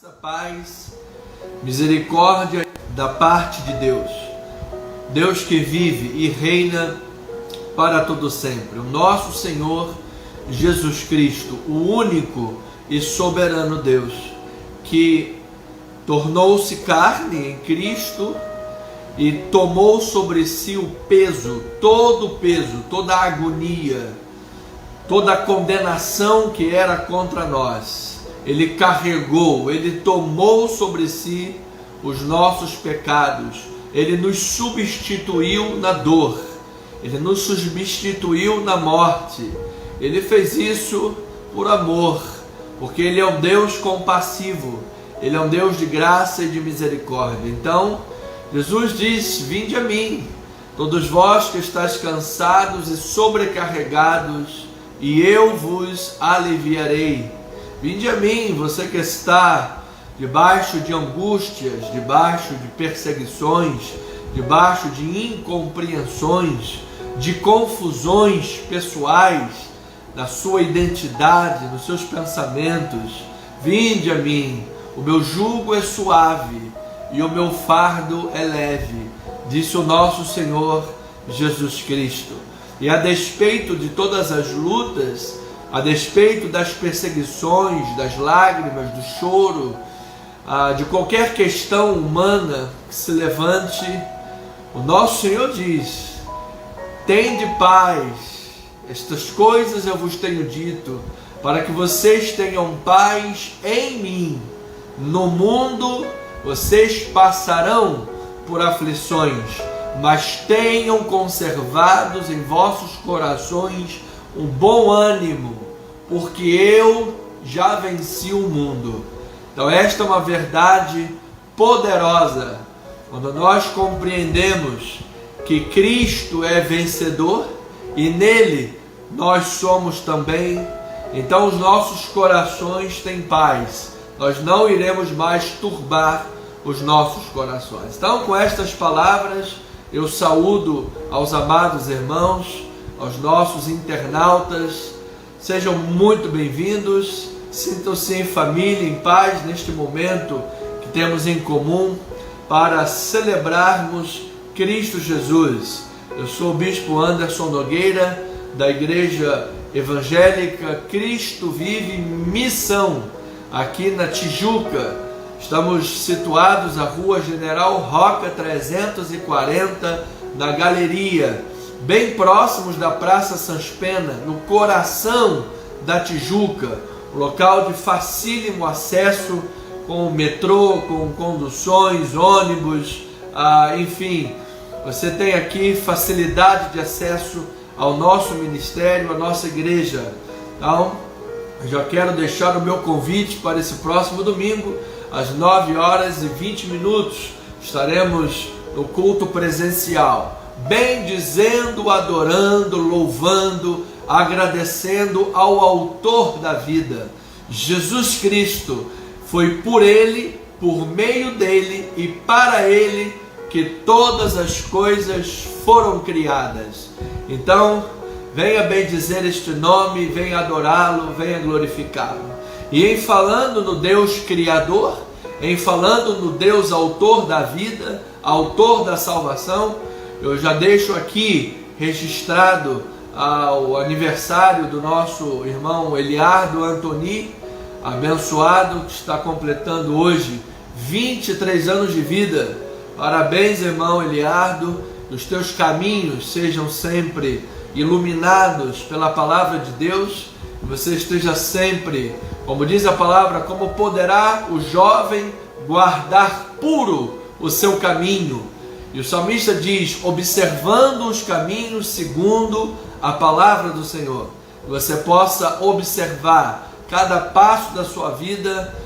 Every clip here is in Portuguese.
Graça, paz, misericórdia da parte de Deus. Deus que vive e reina para todo sempre. O nosso Senhor Jesus Cristo, o único e soberano Deus, que tornou-se carne em Cristo e tomou sobre si o peso, toda a agonia, toda a condenação que era contra nós. Ele carregou, Ele tomou sobre si os nossos pecados. Ele nos substituiu na dor. Ele nos substituiu na morte. Ele fez isso por amor, porque Ele é um Deus compassivo. Ele é um Deus de graça e de misericórdia. Então, Jesus diz: vinde a mim, todos vós que estáis cansados e sobrecarregados, e eu vos aliviarei. Vinde a mim, você que está debaixo de angústias, debaixo de perseguições, debaixo de incompreensões, de confusões pessoais, na sua identidade, nos seus pensamentos. Vinde a mim, o meu jugo é suave e o meu fardo é leve, disse o nosso Senhor Jesus Cristo. E a despeito de todas as lutas, a despeito das perseguições, das lágrimas, do choro, de qualquer questão humana que se levante, o nosso Senhor diz: tende paz, estas coisas eu vos tenho dito, para que vocês tenham paz em mim. No mundo vocês passarão por aflições, mas tenham conservados em vossos corações um bom ânimo, porque eu já venci o mundo. Então esta é uma verdade poderosa. Quando nós compreendemos que Cristo é vencedor e nele nós somos também, então os nossos corações têm paz. Nós não iremos mais turbar os nossos corações. Então, com estas palavras, eu saúdo aos amados irmãos, aos nossos internautas. Sejam muito bem-vindos, sintam-se em família, em paz, neste momento que temos em comum para celebrarmos Cristo Jesus. Eu sou o Bispo Anderson Nogueira, da Igreja Evangélica Cristo Vive Missão, aqui na Tijuca. Estamos situados na Rua General Roca 340, na Galeria, bem próximos da Praça Sans Pena, no coração da Tijuca, um local de facílimo acesso, com metrô, com conduções, ônibus, enfim, você tem aqui facilidade de acesso ao nosso ministério, à nossa igreja. Então, eu já quero deixar o meu convite para esse próximo domingo, às 9h20, estaremos no culto presencial, bendizendo, adorando, louvando, agradecendo ao autor da vida, Jesus Cristo. Foi por Ele, por meio dEle e para Ele que todas as coisas foram criadas. Então, venha bendizer este nome, venha adorá-lo, venha glorificá-lo. E em falando no Deus Criador, em falando no Deus Autor da vida, Autor da salvação, eu já deixo aqui registrado o aniversário do nosso irmão Eliardo Antoni, abençoado, que está completando hoje 23 anos de vida. Parabéns, irmão Eliardo, os teus caminhos sejam sempre iluminados pela palavra de Deus, que você esteja sempre, como diz a palavra, como poderá o jovem guardar puro o seu caminho. E o salmista diz: observando os caminhos segundo a palavra do Senhor. Que você possa observar cada passo da sua vida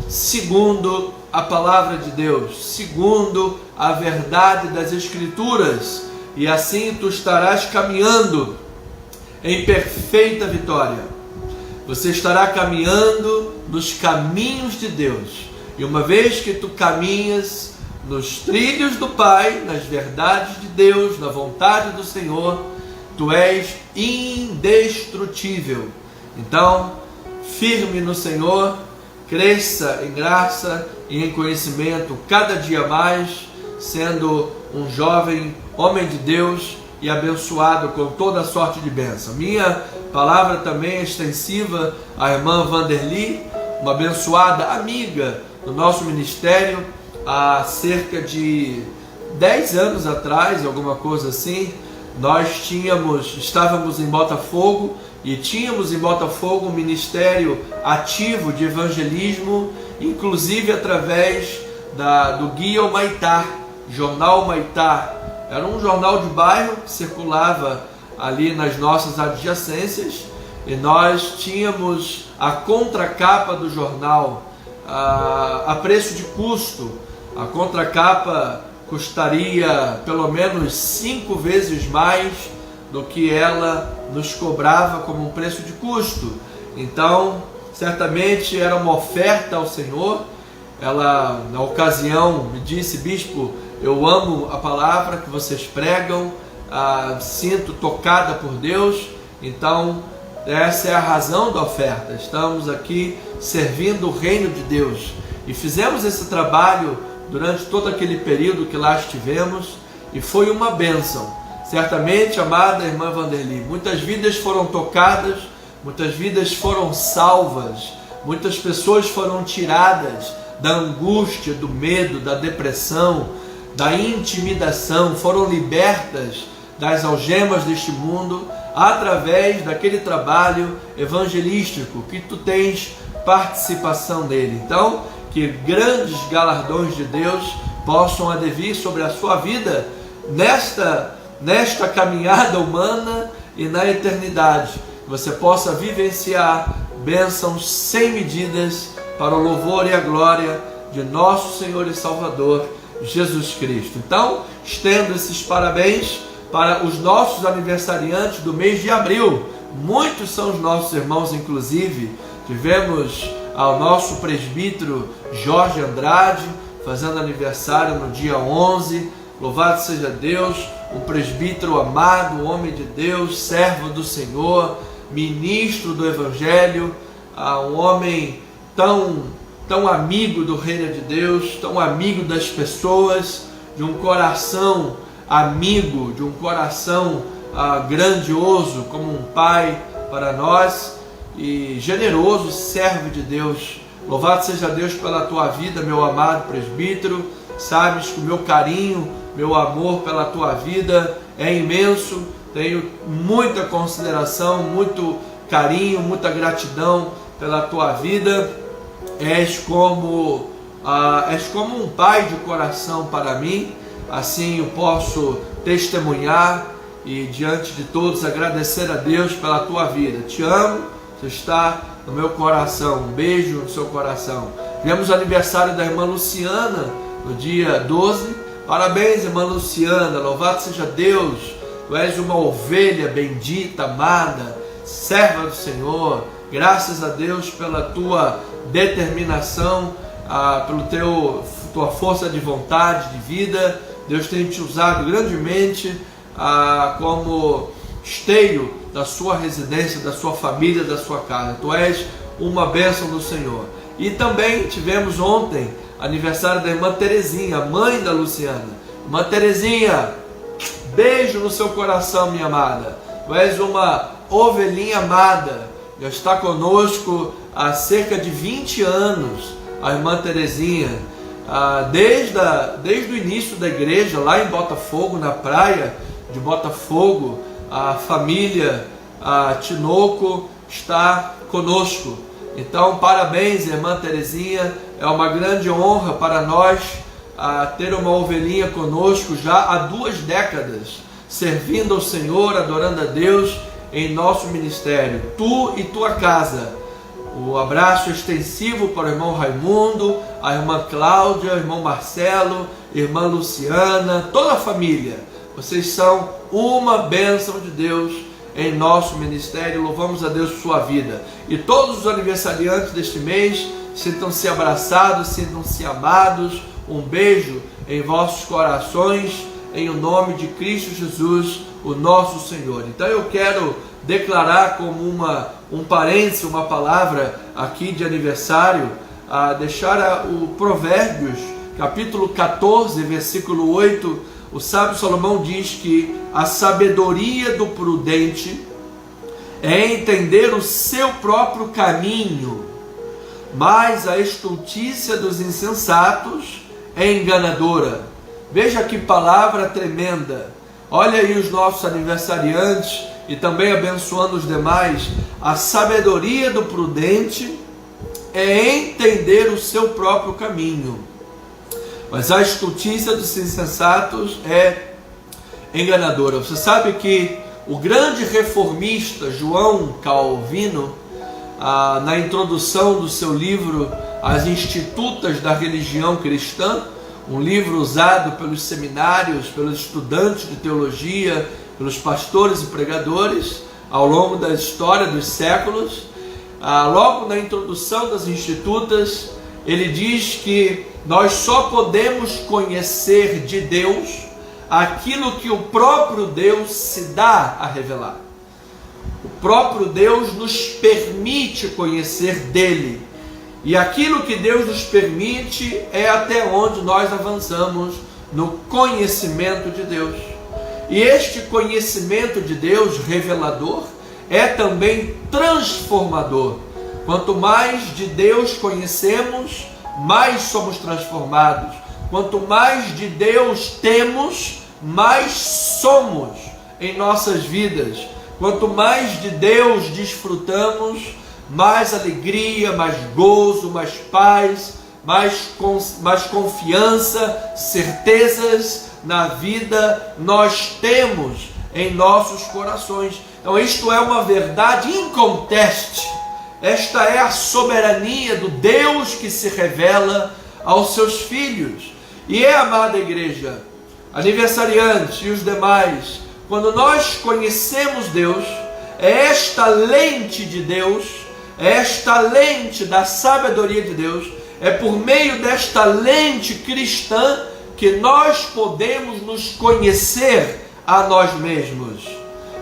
segundo a palavra de Deus, segundo a verdade das Escrituras, e assim tu estarás caminhando em perfeita vitória. Você estará caminhando nos caminhos de Deus, e uma vez que tu caminhas nos trilhos do Pai, nas verdades de Deus, na vontade do Senhor, tu és indestrutível. Então, firme no Senhor, cresça em graça e em conhecimento cada dia mais, sendo um jovem homem de Deus e abençoado com toda a sorte de bênção. Minha palavra também é extensiva à irmã Vanderly, uma abençoada amiga do nosso ministério. Há cerca de 10 anos atrás, alguma coisa assim, nós estávamos em Botafogo e tínhamos em Botafogo um ministério ativo de evangelismo, inclusive através do Guia Humanitá, Jornal Humanitá. Era um jornal de bairro que circulava ali nas nossas adjacências, e nós tínhamos a contracapa do jornal a preço de custo. A contracapa custaria pelo menos 5 vezes mais do que ela nos cobrava como um preço de custo. Então, certamente era uma oferta ao Senhor. Ela, na ocasião, me disse: bispo, eu amo a palavra que vocês pregam, sinto tocada por Deus. Então, essa é a razão da oferta. Estamos aqui servindo o reino de Deus, e fizemos esse trabalho durante todo aquele período que lá estivemos, e foi uma bênção. Certamente, amada irmã Vanderly, muitas vidas foram tocadas, muitas vidas foram salvas, muitas pessoas foram tiradas da angústia, do medo, da depressão, da intimidação, foram libertas das algemas deste mundo através daquele trabalho evangelístico que tu tens participação nele. Então, que grandes galardões de Deus possam advir sobre a sua vida nesta caminhada humana e na eternidade. Que você possa vivenciar bênçãos sem medidas para o louvor e a glória de nosso Senhor e Salvador Jesus Cristo. Então, estendo esses parabéns para os nossos aniversariantes do mês de abril. Muitos são os nossos irmãos, inclusive. Tivemos ao nosso presbítero Jorge Andrade, fazendo aniversário no dia 11. Louvado seja Deus, um presbítero amado, um homem de Deus, servo do Senhor, ministro do Evangelho, um homem tão amigo do reino de Deus, tão amigo das pessoas, de um coração amigo, de um coração grandioso, como um pai para nós, e generoso servo de Deus. Louvado seja Deus pela tua vida, meu amado presbítero. Sabes que o meu carinho, meu amor pela tua vida é imenso. Tenho muita consideração, muito carinho, muita gratidão pela tua vida. És como um pai de coração para mim. Assim eu posso testemunhar e diante de todos agradecer a Deus pela tua vida. Te amo. Você está no meu coração. Um beijo no seu coração. Tivemos o aniversário da irmã Luciana no dia 12. Parabéns, irmã Luciana. Louvado seja Deus. Tu és uma ovelha bendita, amada, serva do Senhor. Graças a Deus pela tua determinação, pela tua força de vontade, de vida. Deus tem te usado grandemente como esteio da sua residência, da sua família, da sua casa. Tu és uma bênção do Senhor. E também tivemos ontem aniversário da irmã Terezinha, mãe da Luciana. Irmã Terezinha, beijo no seu coração, minha amada. Tu és uma ovelhinha amada. Já está conosco há cerca de 20 anos, a irmã Terezinha. Desde o início da igreja, lá em Botafogo, na praia de Botafogo, a família Tinoco está conosco. Então, parabéns, irmã Terezinha. É uma grande honra para nós ter uma ovelhinha conosco já há 2 décadas, servindo ao Senhor, adorando a Deus em nosso ministério. Tu e tua casa. O abraço extensivo para o irmão Raimundo, a irmã Cláudia, o irmão Marcelo, irmã Luciana, toda a família. Vocês são uma bênção de Deus em nosso ministério. Louvamos a Deus por sua vida. E todos os aniversariantes deste mês, sintam-se abraçados, sintam-se amados. Um beijo em vossos corações, em o nome de Cristo Jesus, o nosso Senhor. Então eu quero declarar como um parênteses, uma palavra aqui de aniversário, deixar o Provérbios, capítulo 14, versículo 8, o sábio Salomão diz que a sabedoria do prudente é entender o seu próprio caminho, mas a estultícia dos insensatos é enganadora. Veja que palavra tremenda. Olha aí os nossos aniversariantes e também abençoando os demais. A sabedoria do prudente é entender o seu próprio caminho, mas a estultícia dos insensatos é enganadora. Você sabe que o grande reformista João Calvino, na introdução do seu livro As Institutas da Religião Cristã, um livro usado pelos seminários, pelos estudantes de teologia, pelos pastores e pregadores ao longo da história dos séculos, logo na introdução das Institutas, ele diz que nós só podemos conhecer de Deus aquilo que o próprio Deus se dá a revelar. O próprio Deus nos permite conhecer dele. E aquilo que Deus nos permite é até onde nós avançamos no conhecimento de Deus. E este conhecimento de Deus revelador é também transformador. Quanto mais de Deus conhecemos, mais somos transformados. Quanto mais de Deus temos, mais somos em nossas vidas. Quanto mais de Deus desfrutamos, mais alegria, mais gozo, mais paz, mais confiança, certezas na vida nós temos em nossos corações. Então isto é uma verdade inconteste. Esta é a soberania do Deus que se revela aos seus filhos. E amada igreja, aniversariantes e os demais, quando nós conhecemos Deus, é esta lente de Deus, é esta lente da sabedoria de Deus, é por meio desta lente cristã que nós podemos nos conhecer a nós mesmos.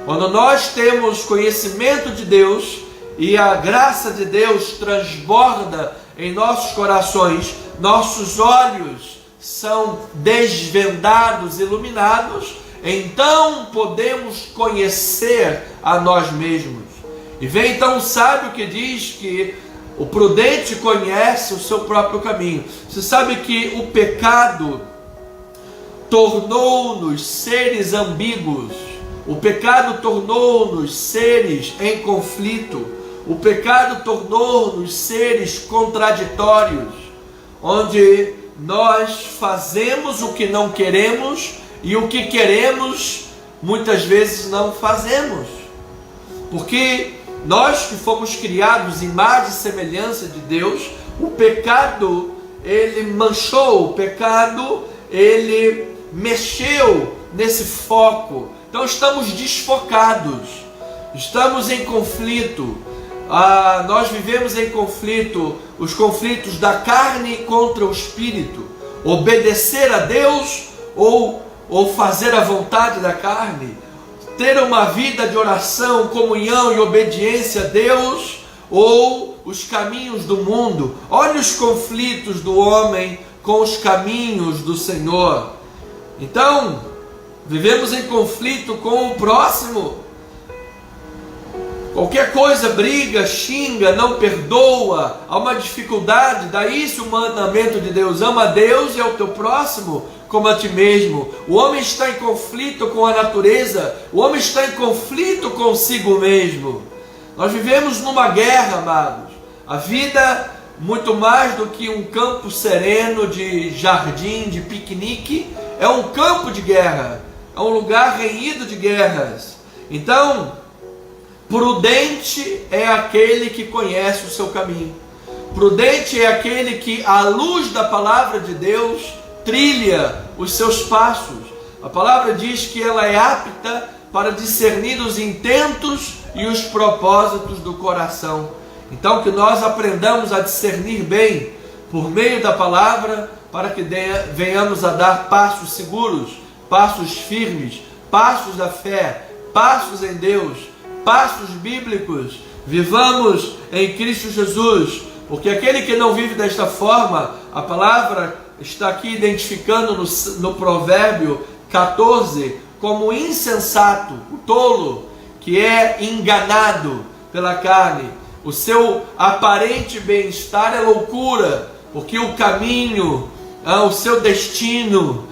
Quando nós temos conhecimento de Deus e a graça de Deus transborda em nossos corações, nossos olhos são desvendados, iluminados, então podemos conhecer a nós mesmos. E vem então o sábio que diz que o prudente conhece o seu próprio caminho. Você sabe que o pecado tornou-nos seres ambíguos. O pecado tornou-nos seres em conflito. O pecado tornou-nos seres contraditórios, onde nós fazemos o que não queremos e o que queremos muitas vezes não fazemos. Porque nós que fomos criados em imagem e semelhança de Deus, o pecado ele manchou, o pecado ele mexeu nesse foco. Então estamos desfocados, estamos em conflito. Nós vivemos em conflito, os conflitos da carne contra o espírito, obedecer a Deus ou fazer a vontade da carne, ter uma vida de oração, comunhão e obediência a Deus ou os caminhos do mundo. Olha os conflitos do homem com os caminhos do Senhor. Então, vivemos em conflito com o próximo. Qualquer coisa, briga, xinga, não perdoa, há uma dificuldade. Daí se o mandamento de Deus: ama a Deus e ao teu próximo como a ti mesmo. O homem está em conflito com a natureza, o homem está em conflito consigo mesmo. Nós vivemos numa guerra, amados. A vida, muito mais do que um campo sereno de jardim, de piquenique, é um campo de guerra, é um lugar renhido de guerras. Então, prudente é aquele que conhece o seu caminho. Prudente é aquele que, à luz da palavra de Deus, trilha os seus passos. A palavra diz que ela é apta para discernir os intentos e os propósitos do coração. Então que nós aprendamos a discernir bem por meio da palavra, para que venhamos a dar passos seguros, passos firmes, passos da fé, passos em Deus, passos bíblicos. Vivamos em Cristo Jesus, Porque aquele que não vive desta forma, a palavra está aqui identificando no Provérbio 14 como insensato, o tolo, que é enganado pela carne. O seu aparente bem-estar é loucura, porque o caminho, o seu destino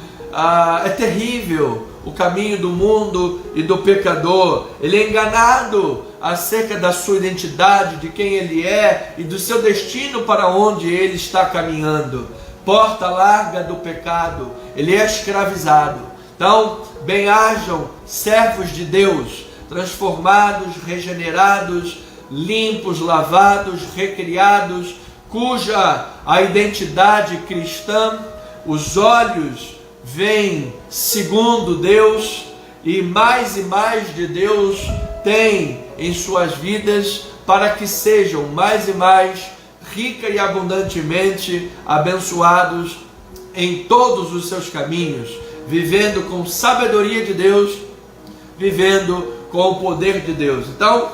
é terrível, o caminho do mundo e do pecador. Ele é enganado acerca da sua identidade, de quem ele é e do seu destino, para onde ele está caminhando. Porta larga do pecado, ele é escravizado. Então, bem-ajam servos de Deus, transformados, regenerados, limpos, lavados, recriados, cuja a identidade cristã, os olhos veem segundo Deus, e mais de Deus tem em suas vidas, para que sejam mais e mais rica e abundantemente abençoados em todos os seus caminhos, vivendo com sabedoria de Deus, vivendo com o poder de Deus. Então,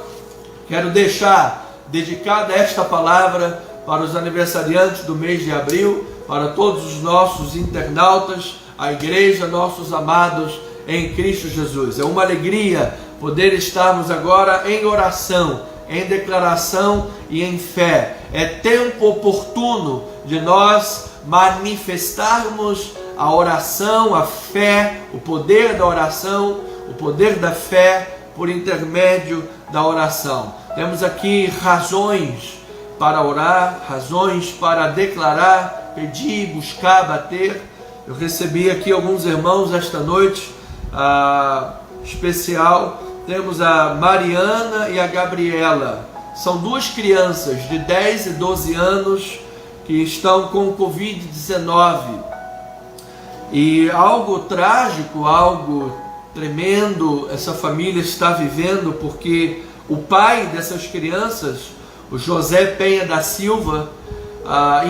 quero deixar dedicada esta palavra para os aniversariantes do mês de abril, para todos os nossos internautas, a igreja, nossos amados em Cristo Jesus. É uma alegria poder estarmos agora em oração, em declaração e em fé. É tempo oportuno de nós manifestarmos a oração, a fé, o poder da oração, o poder da fé por intermédio da oração. Temos aqui razões para orar, razões para declarar, pedir, buscar, bater. Eu recebi aqui alguns irmãos esta noite especial. Temos a Mariana e a Gabriela. São duas crianças de 10 e 12 anos que estão com Covid-19. E algo trágico, algo tremendo essa família está vivendo, porque o pai dessas crianças, o José Penha da Silva,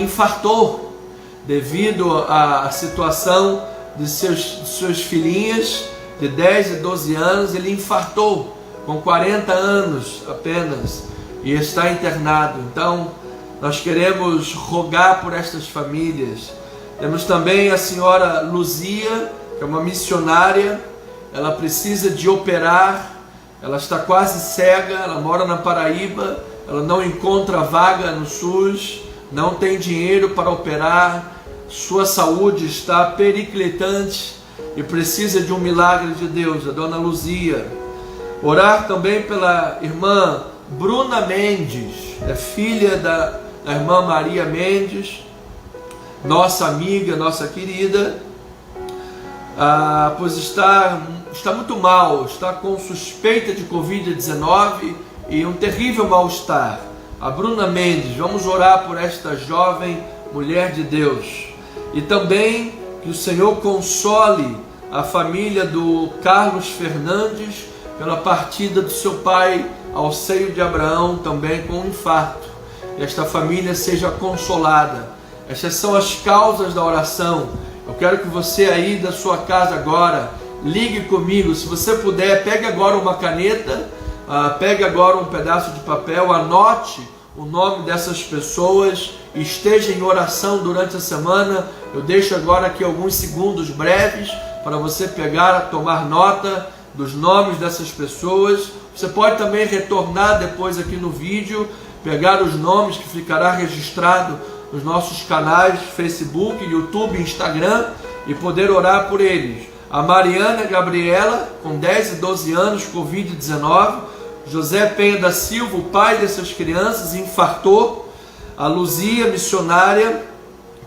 infartou devido à situação de suas filhinhas de 10 e 12 anos. Ele infartou com 40 anos apenas e está internado. Então, nós queremos rogar por estas famílias. Temos também a senhora Luzia, que é uma missionária. Ela precisa de operar, ela está quase cega, ela mora na Paraíba, ela não encontra vaga no SUS, não tem dinheiro para operar, sua saúde está periclitante e precisa de um milagre de Deus, a dona Luzia. Orar também pela irmã Bruna Mendes, é filha da irmã Maria Mendes, nossa amiga, nossa querida, pois está muito mal, está com suspeita de Covid-19 e um terrível mal-estar. A Bruna Mendes, vamos orar por esta jovem mulher de Deus. E também que o Senhor console a família do Carlos Fernandes pela partida do seu pai ao seio de Abraão, também com um infarto. E esta família seja consolada. Estas são as causas da oração. Eu quero que você aí da sua casa agora ligue comigo. Se você puder, pegue agora uma caneta, pegue agora um pedaço de papel, anote o nome dessas pessoas e esteja em oração durante a semana. Eu deixo agora aqui alguns segundos breves para você pegar, tomar nota dos nomes dessas pessoas. Você pode também retornar depois aqui no vídeo, pegar os nomes que ficará registrado nos nossos canais Facebook, YouTube e Instagram e poder orar por eles. A Mariana Gabriela, com 10 e 12 anos, Covid-19. José Penha da Silva, o pai dessas crianças, infartou. A Luzia, missionária,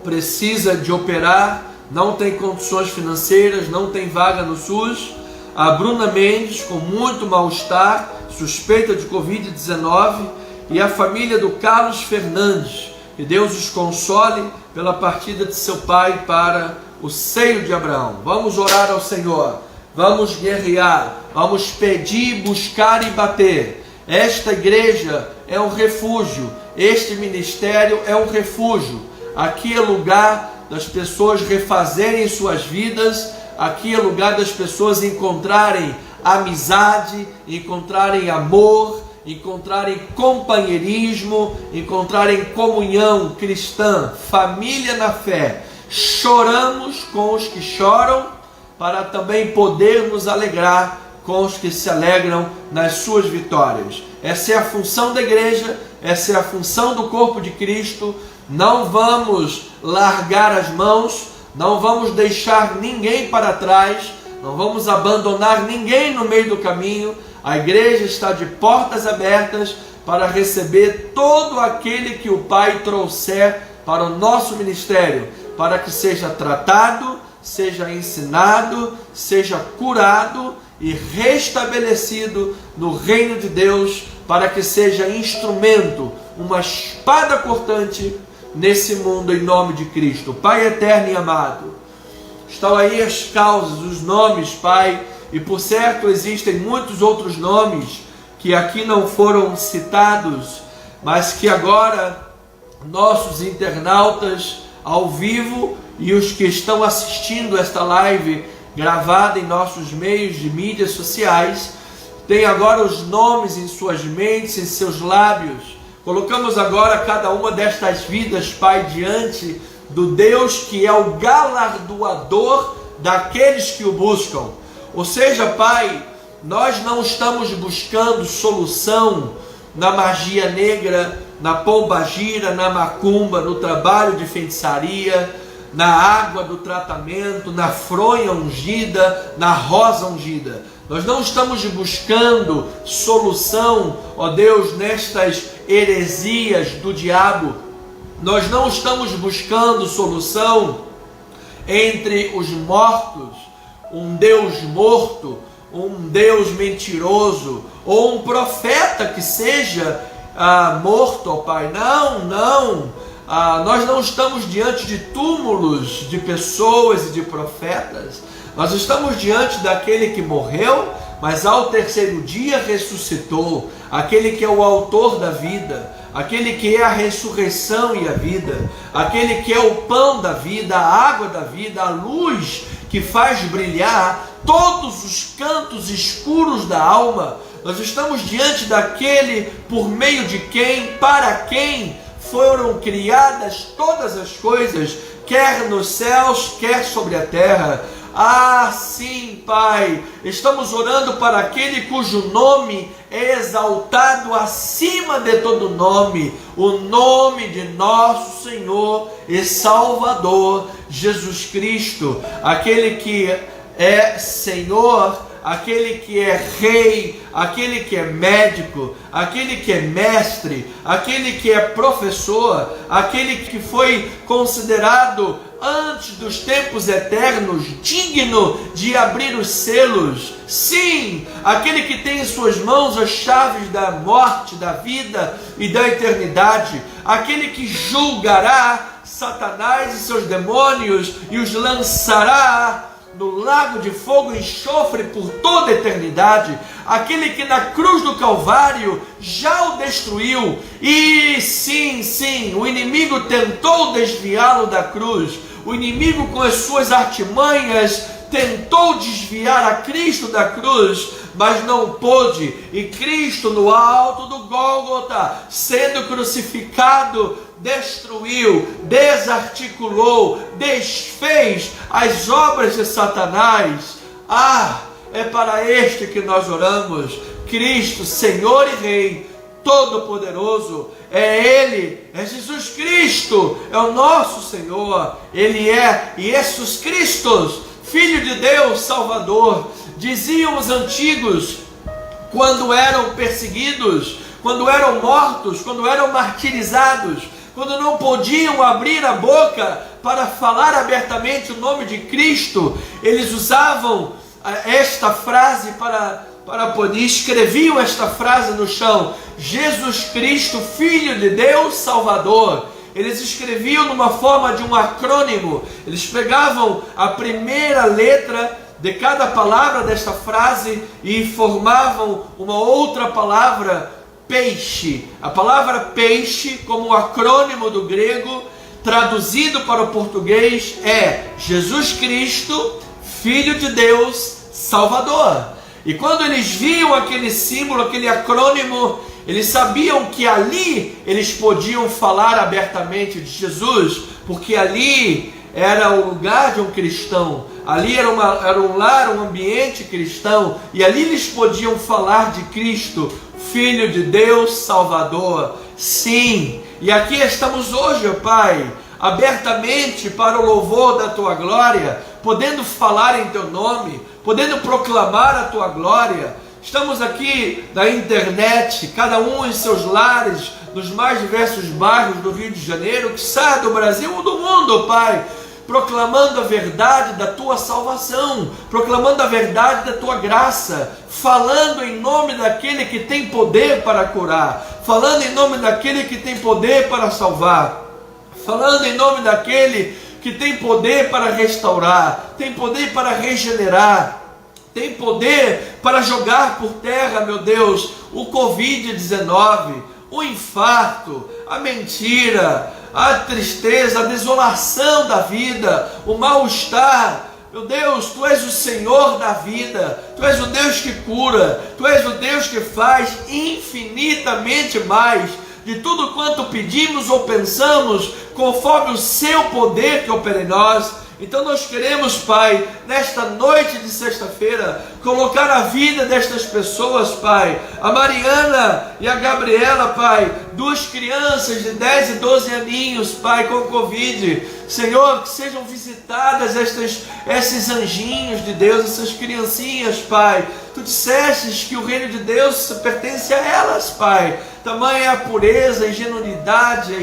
precisa de operar, não tem condições financeiras, não tem vaga no SUS. A Bruna Mendes, com muito mal-estar, suspeita de Covid-19. E a família do Carlos Fernandes, que Deus os console pela partida de seu pai para o seio de Abraão. Vamos orar ao Senhor, vamos guerrear, vamos pedir, buscar e bater. Esta igreja é um refúgio, este ministério é um refúgio. Aqui é lugar das pessoas refazerem suas vidas, aqui é lugar das pessoas encontrarem amizade, encontrarem amor, encontrarem companheirismo, encontrarem comunhão cristã, família na fé. Choramos com os que choram, para também poder nos alegrar com os que se alegram nas suas vitórias. Essa é a função da igreja, essa é a função do corpo de Cristo. Não vamos largar as mãos, não vamos deixar ninguém para trás, não vamos abandonar ninguém no meio do caminho. A igreja está de portas abertas para receber todo aquele que o Pai trouxer para o nosso ministério, para que seja tratado, seja ensinado, seja curado e restabelecido no reino de Deus, para que seja instrumento, uma espada cortante nesse mundo, em nome de Cristo. Pai eterno e amado, estão aí as causas, os nomes, Pai, e por certo existem muitos outros nomes que aqui não foram citados, mas que agora nossos internautas ao vivo e os que estão assistindo esta live gravada em nossos meios de mídias sociais, têm agora os nomes em suas mentes, em seus lábios. Colocamos agora cada uma destas vidas, Pai, diante do Deus que é o galardoador daqueles que o buscam. Ou seja, Pai, nós não estamos buscando solução na magia negra, na pombagira, na macumba, no trabalho de feitiçaria, na água do tratamento, na fronha ungida, na rosa ungida. Nós não estamos buscando solução, ó Deus, nestas heresias do diabo. Nós não estamos buscando solução entre os mortos, um Deus morto, um Deus mentiroso, ou um profeta que seja morto, ó Pai. Não. Nós não estamos diante de túmulos de pessoas e de profetas. Nós estamos diante daquele que morreu, mas ao terceiro dia ressuscitou, aquele que é o autor da vida, aquele que é a ressurreição e a vida, aquele que é o pão da vida, a água da vida, a luz que faz brilhar todos os cantos escuros da alma. Nós estamos diante daquele por meio de quem, para quem foram criadas todas as coisas, quer nos céus, quer sobre a terra. Sim, Pai, estamos orando para aquele cujo nome é exaltado acima de todo nome, o nome de nosso Senhor e Salvador Jesus Cristo, aquele que é Senhor, aquele que é Rei, aquele que é médico, aquele que é mestre, aquele que é professor, aquele que foi considerado antes dos tempos eternos digno de abrir os selos. Sim, aquele que tem em suas mãos as chaves da morte, da vida e da eternidade, aquele que julgará Satanás e seus demônios e os lançará no lago de fogo e enxofre por toda a eternidade, aquele que na cruz do Calvário já o destruiu. E sim, o inimigo tentou desviá-lo da cruz, o inimigo com as suas artimanhas tentou desviar a Cristo da cruz, mas não pôde. E Cristo no alto do Gólgota, sendo crucificado, destruiu, desarticulou, desfez as obras de Satanás. É para este que nós oramos. Cristo, Senhor e Rei, Todo-Poderoso, é Ele, é Jesus Cristo, é o nosso Senhor. Ele é Jesus Cristo, Filho de Deus, Salvador. Diziam os antigos, quando eram perseguidos, quando eram mortos, quando eram martirizados, quando não podiam abrir a boca para falar abertamente o nome de Cristo, eles usavam esta frase para poder, escreviam esta frase no chão: Jesus Cristo, Filho de Deus, Salvador. Eles escreviam numa forma de um acrônimo. Eles pegavam a primeira letra de cada palavra desta frase e formavam uma outra palavra, peixe. A palavra peixe, como acrônimo do grego, traduzido para o português, é Jesus Cristo, Filho de Deus, Salvador. E quando eles viam aquele símbolo, aquele acrônimo, Eles sabiam que ali eles podiam falar abertamente de Jesus, porque ali era o lugar de um cristão, ali era um lar, um ambiente cristão, e ali eles podiam falar de Cristo, Filho de Deus, Salvador. Sim, e aqui estamos hoje, ó Pai, abertamente para o louvor da Tua glória, podendo falar em Teu nome, podendo proclamar a Tua glória. Estamos aqui na internet, cada um em seus lares, nos mais diversos bairros do Rio de Janeiro, que sai do Brasil ou do mundo, Pai, proclamando a verdade da Tua salvação, proclamando a verdade da Tua graça, falando em nome daquele que tem poder para curar, falando em nome daquele que tem poder para salvar, falando em nome daquele que tem poder para restaurar, tem poder para regenerar, tem poder para jogar por terra, meu Deus, o Covid-19, o infarto, a mentira, a tristeza, a desolação da vida, o mal-estar. Meu Deus, Tu és o Senhor da vida, Tu és o Deus que cura, Tu és o Deus que faz infinitamente mais de tudo quanto pedimos ou pensamos, conforme o Seu poder que opera em nós. Então nós queremos, Pai, nesta noite de sexta-feira, colocar a vida destas pessoas, Pai, a Mariana e a Gabriela, Pai, duas crianças de 10 e 12 aninhos, Pai, com Covid. Senhor, que sejam visitadas esses anjinhos de Deus, essas criancinhas, Pai. Tu dissestes que o reino de Deus pertence a elas, Pai. Tamanha é a pureza, a ingenuidade,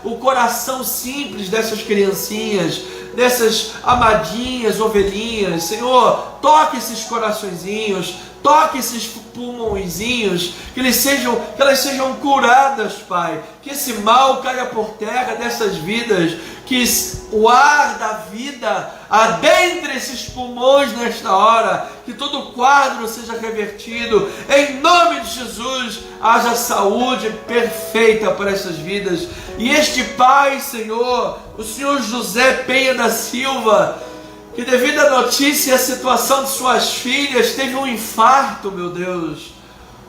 o coração simples dessas criancinhas, dessas amadinhas ovelhinhas. Senhor, toque esses coraçõezinhos, toque esses pulmõezinhos, que elas sejam curadas, Pai, que esse mal caia por terra dessas vidas, que o ar da vida adentre esses pulmões nesta hora, que todo o quadro seja revertido, em nome de Jesus, haja saúde perfeita para essas vidas. E este Pai, Senhor, o Senhor José Penha da Silva, que devido à notícia e à situação de suas filhas, teve um infarto, meu Deus.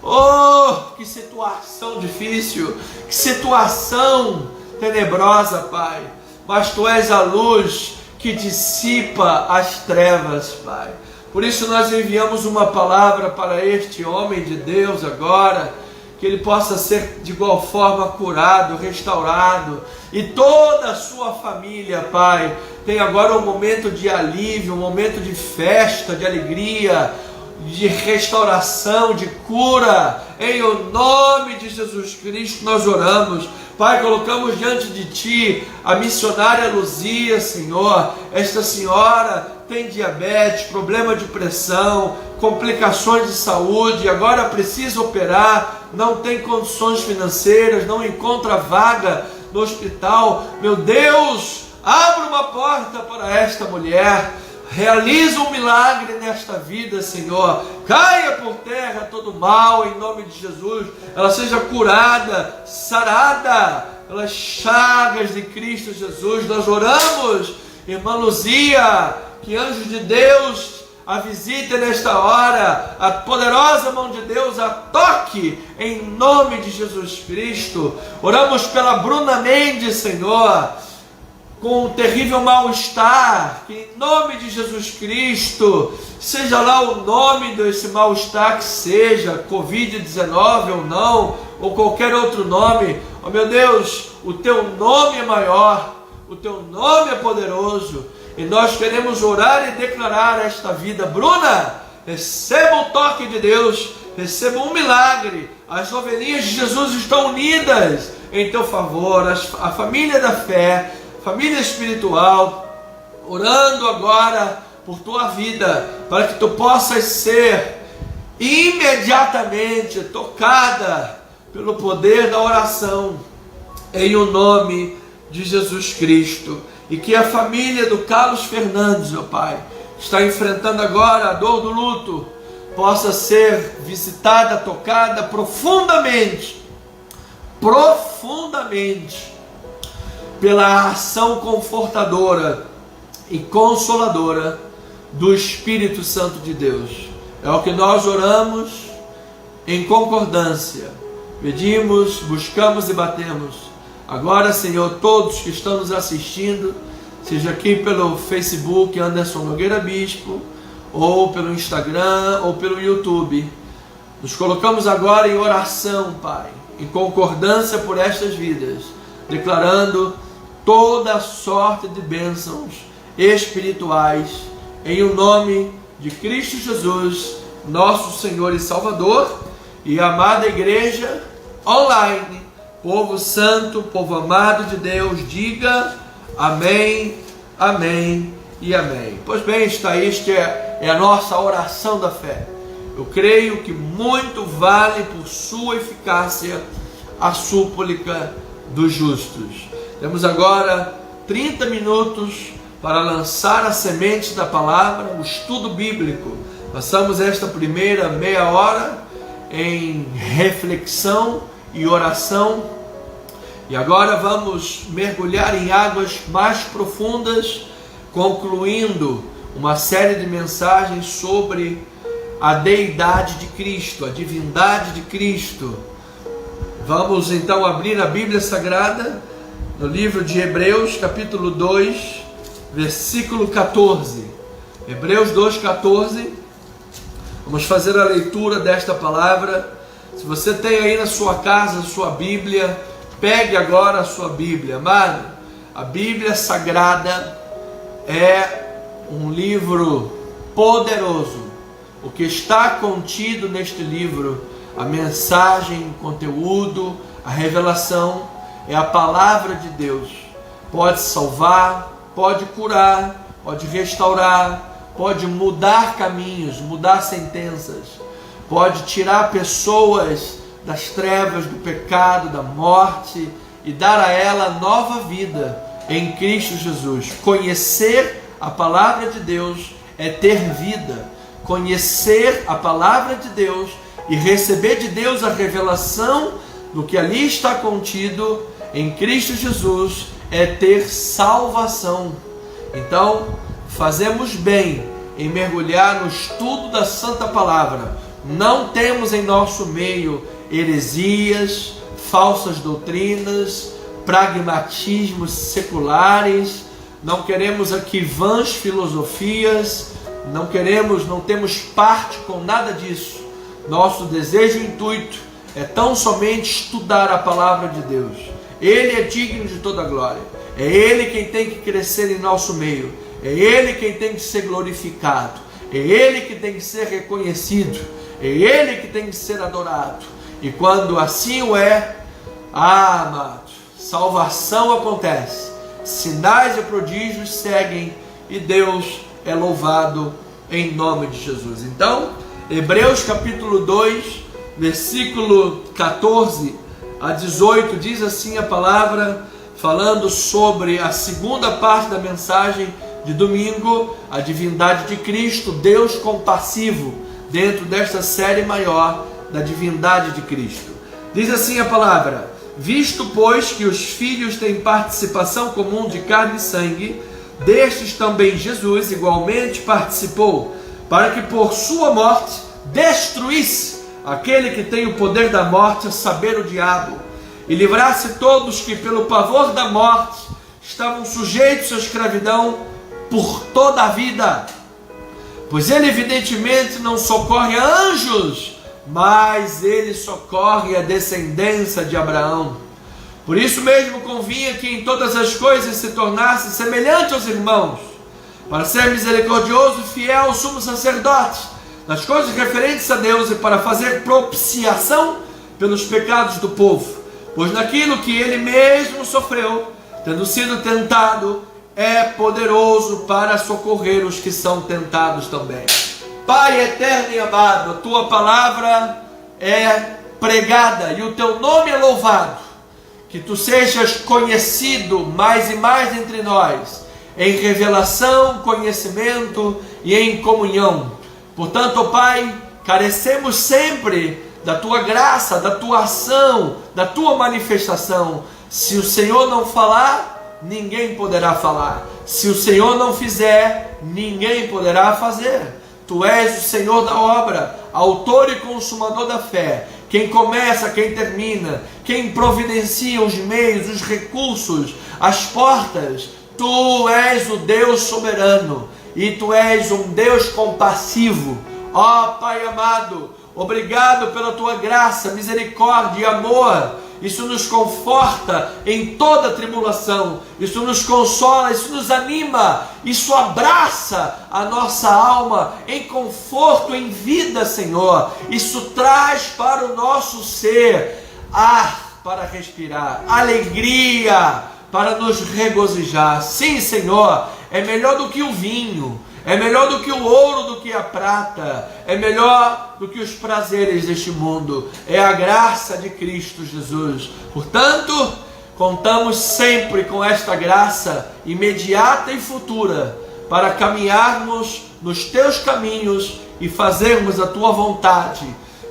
Oh, que situação difícil, que situação tenebrosa, Pai. Mas Tu és a luz que dissipa as trevas, Pai. Por isso nós enviamos uma palavra para este homem de Deus agora, que ele possa ser de igual forma curado, restaurado, e toda a sua família, Pai, tem agora um momento de alívio, um momento de festa, de alegria, de restauração, de cura. Em o nome de Jesus Cristo nós oramos. Pai, colocamos diante de Ti a missionária Luzia, Senhor. Esta senhora tem diabetes, problema de pressão, complicações de saúde, agora precisa operar, não tem condições financeiras, não encontra vaga no hospital. Meu Deus, abra uma porta para esta mulher, realiza um milagre nesta vida, Senhor. Caia por terra todo mal, em nome de Jesus. Ela seja curada, sarada pelas chagas de Cristo Jesus. Nós oramos, irmã Luzia, que anjos de Deus a visite nesta hora, a poderosa mão de Deus a toque, em nome de Jesus Cristo. Oramos pela Bruna Mendes, Senhor, com um terrível mal-estar, que em nome de Jesus Cristo, seja lá o nome desse mal-estar que seja, Covid-19 ou não, ou qualquer outro nome, oh meu Deus, o Teu nome é maior, o Teu nome é poderoso, e nós queremos orar e declarar esta vida. Bruna, receba o toque de Deus, receba um milagre, as ovelhinhas de Jesus estão unidas em Teu favor, a família da fé, família espiritual, orando agora por tua vida, para que tu possas ser imediatamente tocada pelo poder da oração, em o nome de Jesus Cristo. E que a família do Carlos Fernandes, meu Pai, está enfrentando agora a dor do luto, possa ser visitada, tocada profundamente, pela ação confortadora e consoladora do Espírito Santo de Deus. É o que nós oramos em concordância Pedimos, buscamos e batemos. Agora, Senhor, todos que estão nos assistindo, seja aqui pelo Facebook, Anderson Nogueira Bispo, ou pelo Instagram, ou pelo YouTube, nos colocamos agora em oração, Pai, em concordância por estas vidas, declarando toda sorte de bênçãos espirituais, em o nome de Cristo Jesus, nosso Senhor e Salvador, e amada igreja online, povo santo, povo amado de Deus, diga amém, amém e amém. Pois bem, esta é a nossa oração da fé. Eu creio que muito vale por sua eficácia a súplica dos justos. Temos agora 30 minutos para lançar a semente da palavra, o estudo bíblico. Passamos esta primeira meia hora em reflexão e oração, e agora vamos mergulhar em águas mais profundas, concluindo uma série de mensagens sobre a deidade de Cristo, a divindade de Cristo. Vamos então abrir a Bíblia Sagrada no livro de Hebreus, capítulo 2, versículo 14. Hebreus 2,14. Vamos fazer a leitura desta palavra. Se você tem aí na sua casa a sua Bíblia, pegue agora a sua Bíblia. Amado, a Bíblia Sagrada é um livro poderoso. O que está contido neste livro, a mensagem, o conteúdo, a revelação, é a palavra de Deus. Pode salvar, pode curar, pode restaurar, pode mudar caminhos, mudar sentenças, pode tirar pessoas das trevas, do pecado, da morte e dar a ela nova vida em Cristo Jesus. Conhecer a palavra de Deus é ter vida. Conhecer a palavra de Deus e receber de Deus a revelação do que ali está contido em Cristo Jesus é ter salvação. Então, fazemos bem em mergulhar no estudo da Santa Palavra. Não temos em nosso meio heresias, falsas doutrinas, pragmatismos seculares. Não queremos aqui vãs filosofias. Não temos parte com nada disso. Nosso desejo e intuito é tão somente estudar a palavra de Deus. Ele é digno de toda glória. É Ele quem tem que crescer em nosso meio. É Ele quem tem que ser glorificado. É Ele que tem que ser reconhecido. É Ele que tem que ser adorado. E quando assim o é, amado, salvação acontece. Sinais e prodígios seguem e Deus é louvado em nome de Jesus. Então, Hebreus capítulo 2, versículo 14 a 18, diz assim a palavra, falando sobre a segunda parte da mensagem de domingo, a divindade de Cristo, Deus compassivo, dentro desta série maior da divindade de Cristo. Diz assim a palavra: visto, pois, que os filhos têm participação comum de carne e sangue, destes também Jesus igualmente participou, para que por sua morte destruísse aquele que tem o poder da morte, a saber, o diabo, e livrasse todos que pelo pavor da morte estavam sujeitos à escravidão por toda a vida. Pois ele evidentemente não socorre a anjos, mas ele socorre a descendência de Abraão. Por isso mesmo convinha que em todas as coisas se tornasse semelhante aos irmãos, para ser misericordioso e fiel ao sumo sacerdote, nas coisas referentes a Deus, e para fazer propiciação pelos pecados do povo. Pois naquilo que ele mesmo sofreu, tendo sido tentado, é poderoso para socorrer os que são tentados também. Pai eterno e amado, a tua palavra é pregada e o teu nome é louvado. Que tu sejas conhecido mais e mais entre nós, em revelação, conhecimento e em comunhão. Portanto, ó Pai, carecemos sempre da tua graça, da tua ação, da tua manifestação. Se o Senhor não falar, ninguém poderá falar. Se o Senhor não fizer, ninguém poderá fazer. Tu és o Senhor da obra, autor e consumador da fé. quem começa, quem termina, quem providencia os meios, os recursos, as portas. Tu és o Deus soberano e Tu és um Deus compassivo. Ó Pai amado, obrigado pela Tua graça, misericórdia e amor. Isso nos conforta em toda tribulação, isso nos consola, isso nos anima, isso abraça a nossa alma em conforto, em vida, Senhor. Isso traz para o nosso ser ar para respirar, alegria para nos regozijar. Sim, Senhor, é melhor do que o vinho, é melhor do que o ouro, do que a prata, é melhor do que os prazeres deste mundo, é a graça de Cristo Jesus. Portanto, contamos sempre com esta graça imediata e futura, para caminharmos nos Teus caminhos e fazermos a Tua vontade,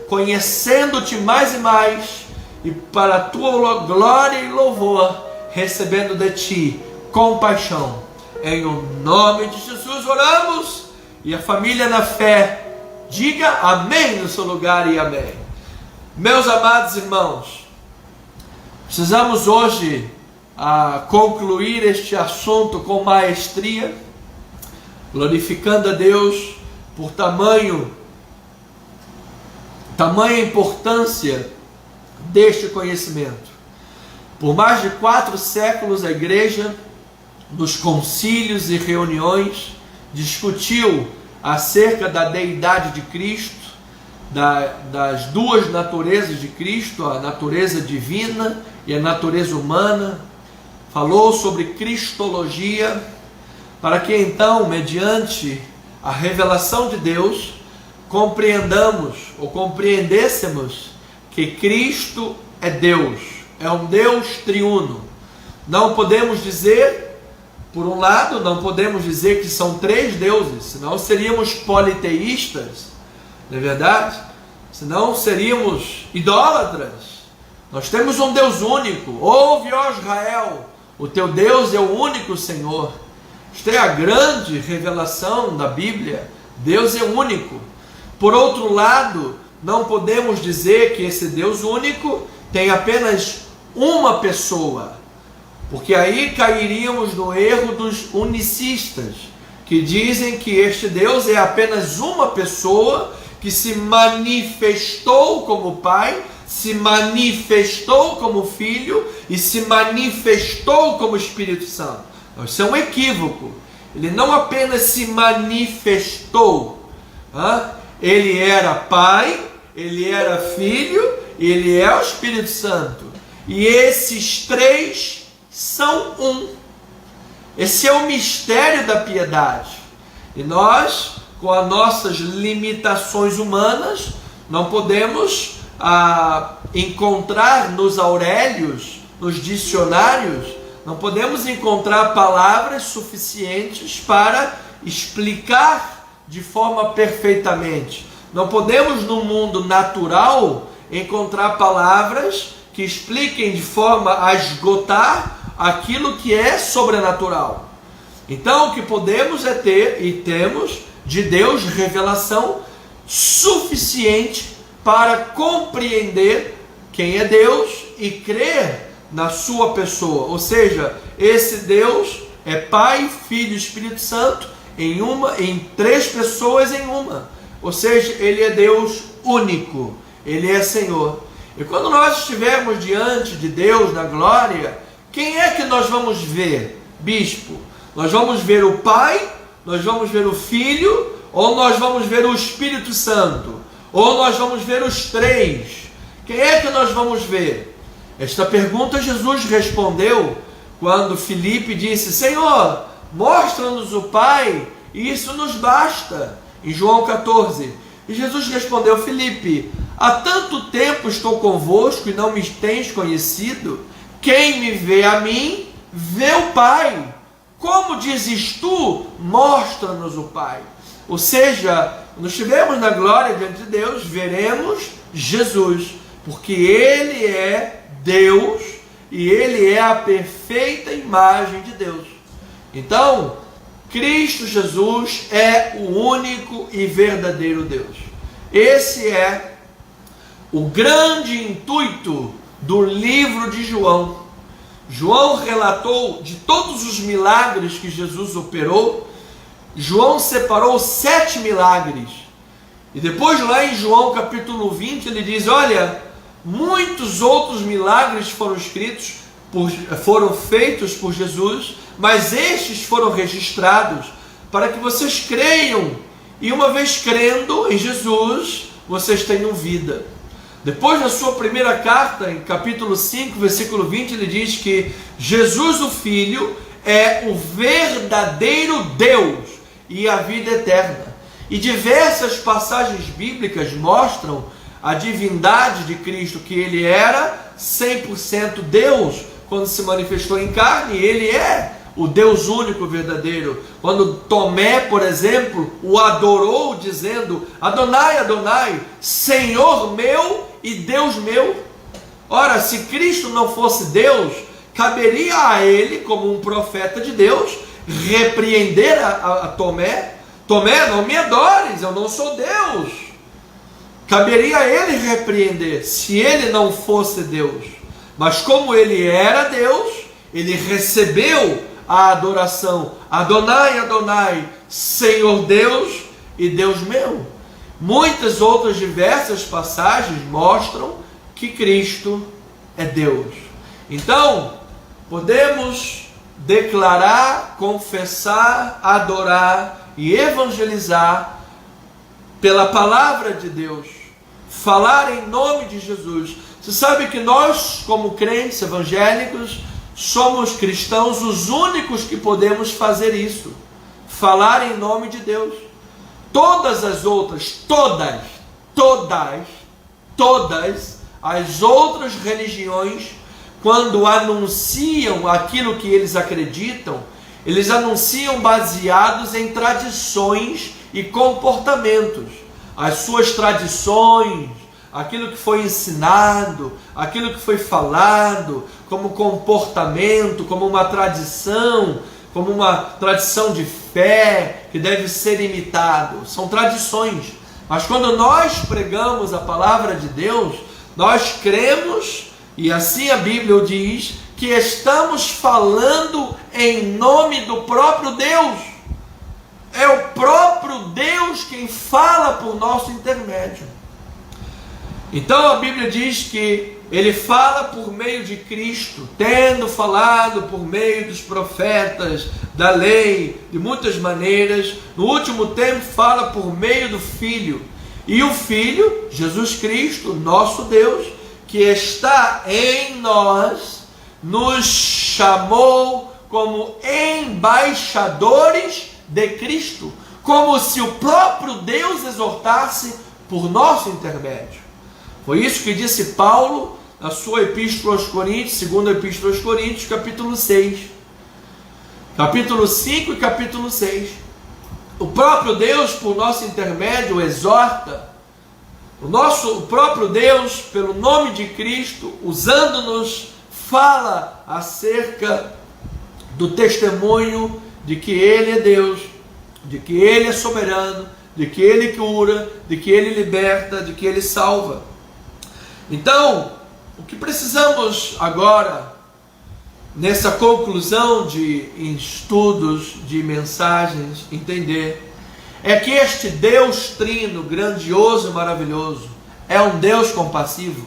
conhecendo-Te mais e mais, e para a Tua glória e louvor, recebendo de Ti compaixão. Em o nome de Jesus oramos, e a família na fé diga amém no seu lugar e amém. Meus amados irmãos, precisamos hoje concluir este assunto com maestria, glorificando a Deus por tamanha importância deste conhecimento. Por mais de 4 séculos a igreja, nos concílios e reuniões, discutiu acerca da deidade de Cristo, das duas naturezas de Cristo, a natureza divina e a natureza humana. Falou sobre cristologia, para que então, mediante a revelação de Deus, compreendêssemos que Cristo é Deus, é um Deus triuno. Não podemos dizer, por um lado, não podemos dizer que são 3 deuses, senão seríamos politeístas, não é verdade? Senão seríamos idólatras. Nós temos um Deus único. Ouve, ó Israel, o teu Deus é o único Senhor. Esta é a grande revelação da Bíblia. Deus é único. Por outro lado, não podemos dizer que esse Deus único tem apenas uma pessoa, porque aí cairíamos no erro dos unicistas, que dizem que este Deus é apenas uma pessoa que se manifestou como Pai, se manifestou como Filho e se manifestou como Espírito Santo. Isso é um equívoco. Ele não apenas se manifestou, ele era Pai, ele era Filho, ele é o Espírito Santo. E esses 3 são um. Esse é o mistério da piedade. E nós, com as nossas limitações humanas, não podemos encontrar nos aurélios, nos dicionários, não podemos encontrar palavras suficientes para explicar de forma perfeitamente. Não podemos, no mundo natural, encontrar palavras que expliquem de forma a esgotar aquilo que é sobrenatural. Então, o que podemos é ter, e temos, de Deus revelação suficiente para compreender quem é Deus e crer na sua pessoa. Ou seja, esse Deus é Pai, Filho e Espírito Santo em 3 pessoas em uma. Ou seja, Ele é Deus único, Ele é Senhor. E quando nós estivermos diante de Deus na glória, quem é que nós vamos ver, bispo? Nós vamos ver o Pai, nós vamos ver o Filho, ou nós vamos ver o Espírito Santo? Ou nós vamos ver os 3? Quem é que nós vamos ver? Esta pergunta Jesus respondeu quando Filipe disse: Senhor, mostra-nos o Pai, e isso nos basta. Em João 14. E Jesus respondeu: Filipe, há tanto tempo estou convosco e não me tens conhecido? Quem me vê a mim, vê o Pai. Como dizes tu, mostra-nos o Pai. Ou seja, quando estivermos na glória diante de Deus, veremos Jesus, porque Ele é Deus e Ele é a perfeita imagem de Deus. Então, Cristo Jesus é o único e verdadeiro Deus. Esse é o grande intuito do livro de João. João relatou de todos os milagres que Jesus operou. João separou 7 milagres. E depois lá em João capítulo 20 ele diz, olha, muitos outros milagres foram feitos por Jesus, mas estes foram registrados para que vocês creiam, e uma vez crendo em Jesus, vocês tenham vida. Depois na sua primeira carta, em capítulo 5, versículo 20, ele diz que Jesus o Filho é o verdadeiro Deus e a vida eterna. E diversas passagens bíblicas mostram a divindade de Cristo, que ele era 100% Deus quando se manifestou em carne. Ele é o Deus único verdadeiro. Quando Tomé, por exemplo, o adorou dizendo, Adonai, Adonai, Senhor meu e Deus meu. Ora, se Cristo não fosse Deus, caberia a ele, como um profeta de Deus, repreender a Tomé. Tomé, não me adores, eu não sou Deus. Caberia a ele repreender, se ele não fosse Deus. Mas como ele era Deus, ele recebeu a adoração. Adonai, Adonai, Senhor Deus e Deus meu. Muitas outras diversas passagens mostram que Cristo é Deus. Então, podemos declarar, confessar, adorar e evangelizar pela palavra de Deus, falar em nome de Jesus. Você sabe que nós, como crentes evangélicos, somos cristãos os únicos que podemos fazer isso, falar em nome de Deus. Todas as outras, todas as outras religiões, quando anunciam aquilo que eles acreditam, eles anunciam baseados em tradições e comportamentos. As suas tradições, aquilo que foi ensinado, aquilo que foi falado, como comportamento, como uma tradição de fé que deve ser imitado. São tradições. Mas quando nós pregamos a palavra de Deus, nós cremos, e assim a Bíblia diz, que estamos falando em nome do próprio Deus. É o próprio Deus quem fala por nosso intermédio. Então a Bíblia diz que ele fala por meio de Cristo, tendo falado por meio dos profetas, da lei, de muitas maneiras. No último tempo fala por meio do Filho. E o Filho, Jesus Cristo, nosso Deus, que está em nós, nos chamou como embaixadores de Cristo, como se o próprio Deus exortasse por nosso intermédio. Foi isso que disse Paulo na sua epístola aos Coríntios, segunda epístola aos Coríntios, capítulo 6. Capítulo 5 e capítulo 6. O próprio Deus, por nosso intermédio, exorta. O próprio Deus, pelo nome de Cristo, usando-nos, fala acerca do testemunho de que Ele é Deus, de que Ele é soberano, de que Ele cura, de que Ele liberta, de que Ele salva. Então, o que precisamos agora, nessa conclusão de estudos, de mensagens, entender, é que este Deus trino, grandioso e maravilhoso, é um Deus compassivo.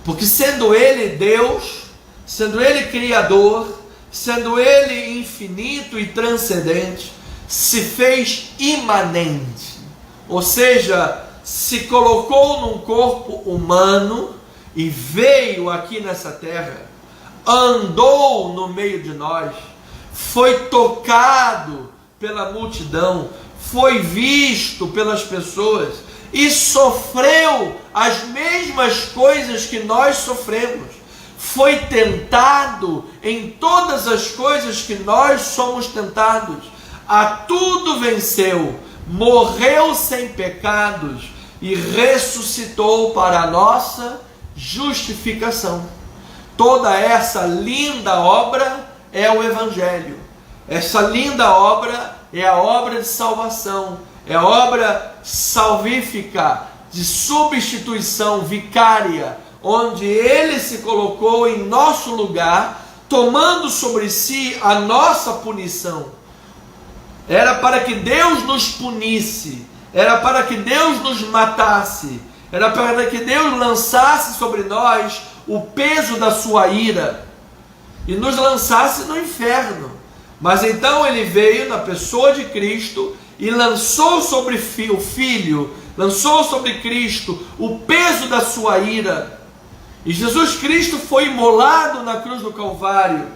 Porque sendo Ele Deus, sendo Ele Criador, sendo Ele infinito e transcendente, se fez imanente, ou seja, se colocou num corpo humano e veio aqui nessa terra, andou no meio de nós, foi tocado pela multidão, foi visto pelas pessoas e sofreu as mesmas coisas que nós sofremos. Foi tentado em todas as coisas que nós somos tentados. A tudo venceu, morreu sem pecados e ressuscitou para a nossa justificação. Toda essa linda obra é o Evangelho. Essa linda obra é a obra de salvação, é a obra salvífica, de substituição vicária, onde ele se colocou em nosso lugar, tomando sobre si a nossa punição. Era para que Deus nos punisse, era para que Deus nos matasse, era para que Deus lançasse sobre nós o peso da sua ira e nos lançasse no inferno. Mas então ele veio na pessoa de Cristo e lançou sobre o Filho, lançou sobre Cristo o peso da sua ira. E Jesus Cristo foi imolado na cruz do Calvário.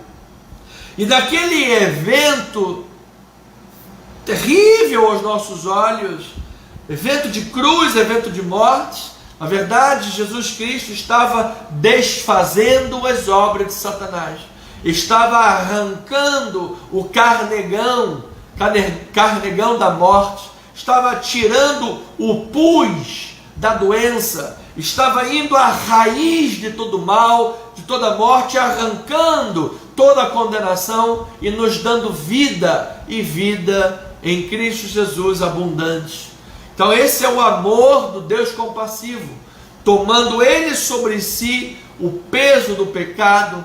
E naquele evento terrível aos nossos olhos, evento de cruz, evento de morte, na verdade, Jesus Cristo estava desfazendo as obras de Satanás, estava arrancando o carnegão da morte, estava tirando o pus da doença, estava indo à raiz de todo mal, de toda morte, arrancando toda a condenação e nos dando vida, e vida em Cristo Jesus abundante. Então esse é o amor do Deus compassivo, tomando ele sobre si o peso do pecado,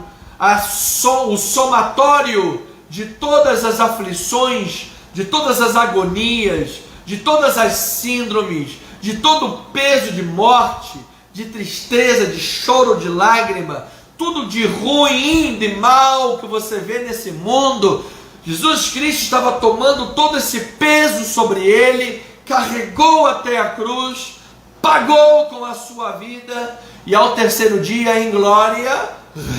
o somatório de todas as aflições, de todas as agonias, de todas as síndromes, de todo o peso de morte, de tristeza, de choro, de lágrima, tudo de ruim, de mal que você vê nesse mundo. Jesus Cristo estava tomando todo esse peso sobre ele, carregou até a cruz, pagou com a sua vida e ao terceiro dia em glória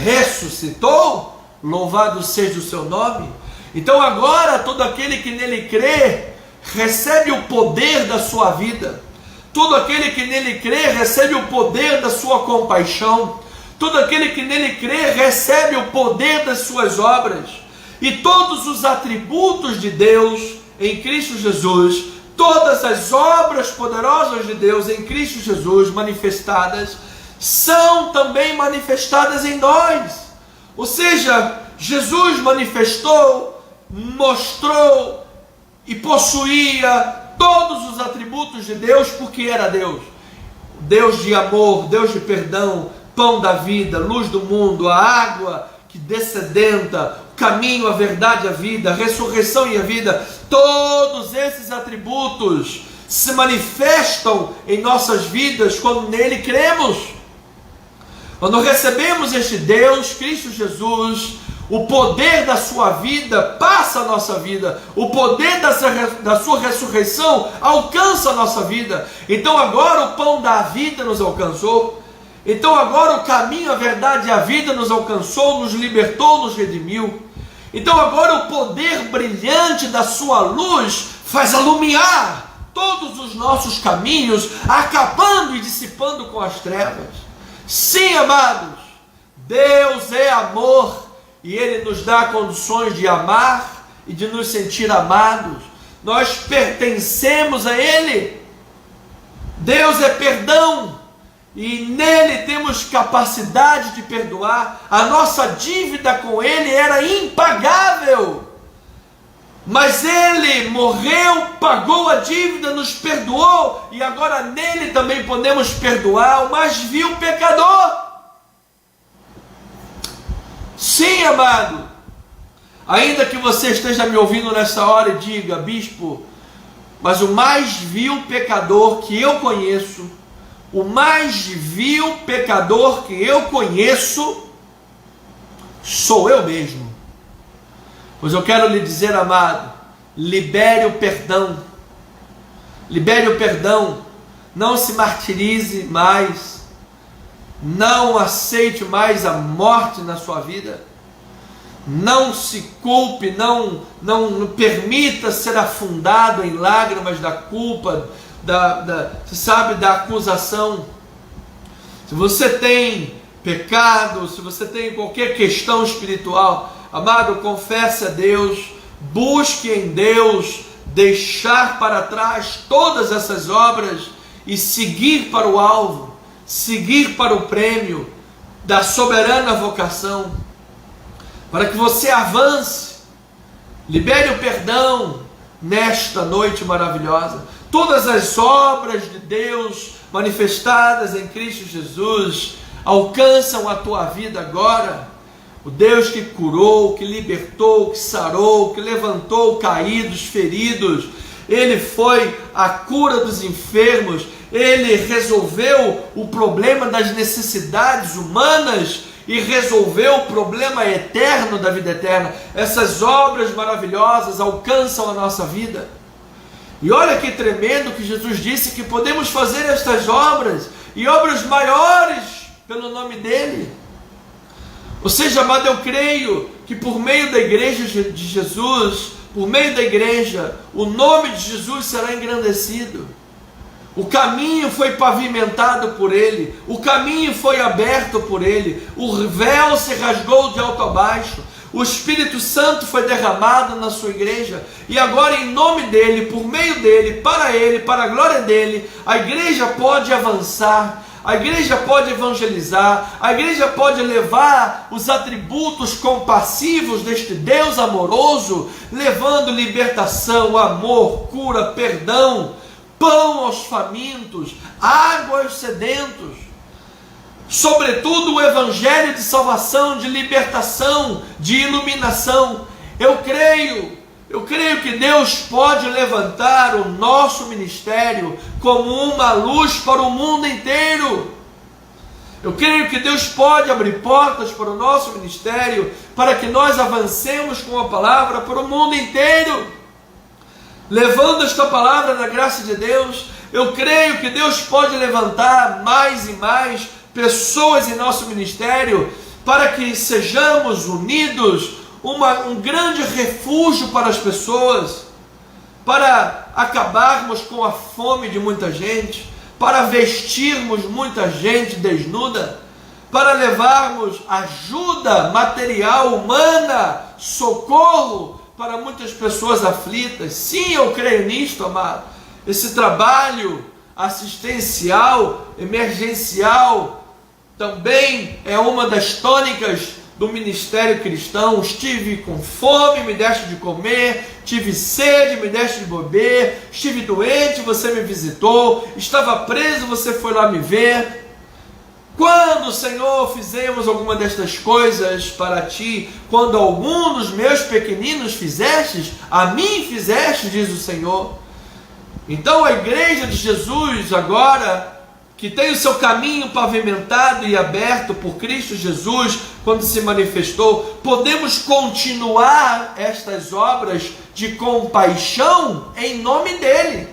ressuscitou. Louvado seja o seu nome. Então agora todo aquele que nele crê recebe o poder da sua vida. Todo aquele que nele crê recebe o poder da sua compaixão. Todo aquele que nele crê recebe o poder das suas obras. E todos os atributos de Deus em Cristo Jesus, todas as obras poderosas de Deus em Cristo Jesus manifestadas, são também manifestadas em nós. Ou seja, Jesus manifestou, mostrou e possuía todos os atributos de Deus, porque era Deus. Deus de amor, Deus de perdão, pão da vida, luz do mundo, a água que descedenta, o caminho, a verdade, a vida, a ressurreição e a vida. Todos esses atributos se manifestam em nossas vidas quando nele cremos. Quando recebemos este Deus, Cristo Jesus, o poder da sua vida passa a nossa vida, o poder da sua ressurreição alcança a nossa vida. Então agora o pão da vida nos alcançou, então agora o caminho, a verdade e a vida nos alcançou, nos libertou, nos redimiu. Então agora o poder brilhante da sua luz faz alumiar todos os nossos caminhos, acabando e dissipando com as trevas. Sim, amados, Deus é amor e Ele nos dá condições de amar e de nos sentir amados. Nós pertencemos a Ele. Deus é perdão e nele temos capacidade de perdoar. A nossa dívida com Ele era impagável, mas Ele morreu, pagou a dívida, nos perdoou, e agora nele também podemos perdoar o mais vil pecador. Sim, amado, ainda que você esteja me ouvindo nessa hora e diga: bispo, mas o mais vil pecador que eu conheço, o mais vil pecador que eu conheço, sou eu mesmo. Pois eu quero lhe dizer, amado, libere o perdão. Libere o perdão. Não se martirize mais. Não aceite mais a morte na sua vida. Não se culpe, não permita ser afundado em lágrimas da culpa, da acusação. Se você tem pecado, se você tem qualquer questão espiritual, amado, confesse a Deus, busque em Deus deixar para trás todas essas obras e seguir para o alvo, seguir para o prêmio da soberana vocação, para que você avance. Libere o perdão nesta noite maravilhosa. Todas as obras de Deus manifestadas em Cristo Jesus alcançam a tua vida agora. O Deus que curou, que libertou, que sarou, que levantou caídos, feridos, Ele foi a cura dos enfermos, Ele resolveu o problema das necessidades humanas e resolveu o problema eterno da vida eterna. Essas obras maravilhosas alcançam a nossa vida. E olha que tremendo que Jesus disse que podemos fazer estas obras e obras maiores pelo nome dEle. Ou seja, amado, eu creio que por meio da igreja de Jesus, por meio da igreja, o nome de Jesus será engrandecido. O caminho foi pavimentado por Ele, o caminho foi aberto por Ele, o véu se rasgou de alto a baixo, o Espírito Santo foi derramado na sua igreja, e agora em nome dEle, por meio dEle, para a glória dEle, a igreja pode avançar, a igreja pode evangelizar, a igreja pode levar os atributos compassivos deste Deus amoroso, levando libertação, amor, cura, perdão, pão aos famintos, água aos sedentos, sobretudo o evangelho de salvação, de libertação, de iluminação. Eu creio que Deus pode levantar o nosso ministério como uma luz para o mundo inteiro. Eu creio que Deus pode abrir portas para o nosso ministério, para que nós avancemos com a palavra para o mundo inteiro, levando esta palavra na graça de Deus. Eu creio que Deus pode levantar mais e mais pessoas em nosso ministério, para que sejamos unidos, um grande refúgio para as pessoas, para acabarmos com a fome de muita gente, para vestirmos muita gente desnuda, para levarmos ajuda material, humana, socorro para muitas pessoas aflitas. Sim, eu creio nisto, amado. Esse trabalho assistencial, emergencial, também é uma das tônicas do ministério cristão. Estive com fome, me deste de comer, tive sede, me deste de beber, estive doente, você me visitou, estava preso, você foi lá me ver. Quando, Senhor, fizemos alguma destas coisas para Ti, quando algum dos meus pequeninos fizestes, a mim fizestes, diz o Senhor. Então a igreja de Jesus agora, que tem o seu caminho pavimentado e aberto por Cristo Jesus, quando se manifestou, podemos continuar estas obras de compaixão em nome dEle.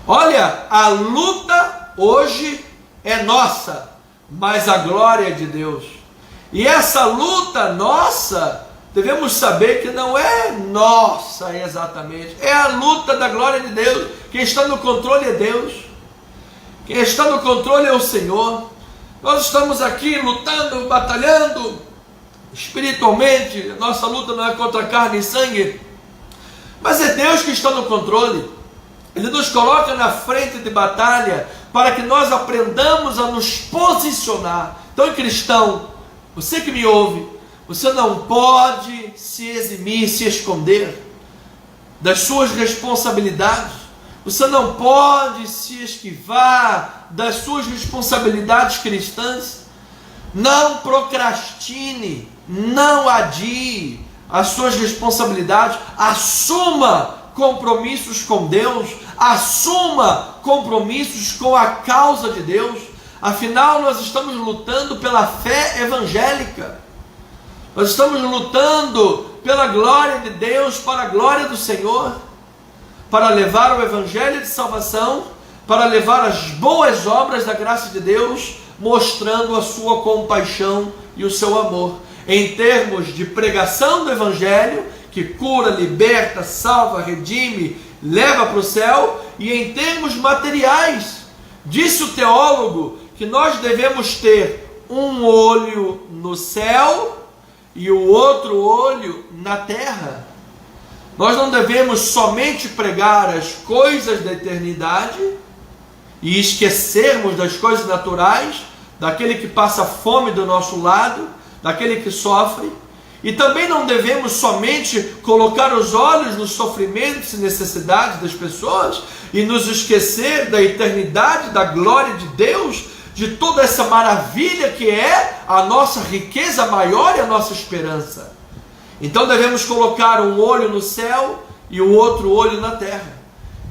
Olha, a luta hoje é nossa, mas a glória é de Deus. E essa luta nossa, devemos saber que não é nossa exatamente, é a luta da glória de Deus. Quem está no controle é Deus. Quem está no controle é o Senhor. Nós estamos aqui lutando, batalhando espiritualmente. Nossa luta não é contra carne e sangue, mas é Deus que está no controle. Ele nos coloca na frente de batalha para que nós aprendamos a nos posicionar. Então, cristão, você que me ouve, você não pode se eximir, se esconder das suas responsabilidades. Você não pode se esquivar das suas responsabilidades cristãs. Não procrastine, não adie as suas responsabilidades. Assuma compromissos com Deus, assuma compromissos com a causa de Deus. Afinal, nós estamos lutando pela fé evangélica. Nós estamos lutando pela glória de Deus, para a glória do Senhor, para levar o evangelho de salvação, para levar as boas obras da graça de Deus, mostrando a sua compaixão e o seu amor, em termos de pregação do evangelho, que cura, liberta, salva, redime, leva para o céu, e em termos materiais. Disse o teólogo que nós devemos ter um olho no céu e o outro olho na terra. Nós não devemos somente pregar as coisas da eternidade e esquecermos das coisas naturais, daquele que passa fome do nosso lado, daquele que sofre. E também não devemos somente colocar os olhos nos sofrimentos e necessidades das pessoas e nos esquecer da eternidade, da glória de Deus, de toda essa maravilha que é a nossa riqueza maior e a nossa esperança. Então devemos colocar um olho no céu e o outro olho na terra.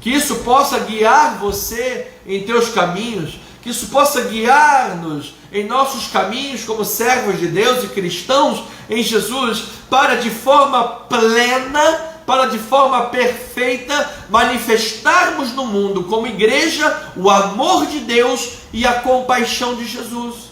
Que isso possa guiar você em teus caminhos, que isso possa guiar-nos em nossos caminhos como servos de Deus e cristãos em Jesus, para de forma plena, para de forma perfeita, manifestarmos no mundo como igreja o amor de Deus e a compaixão de Jesus.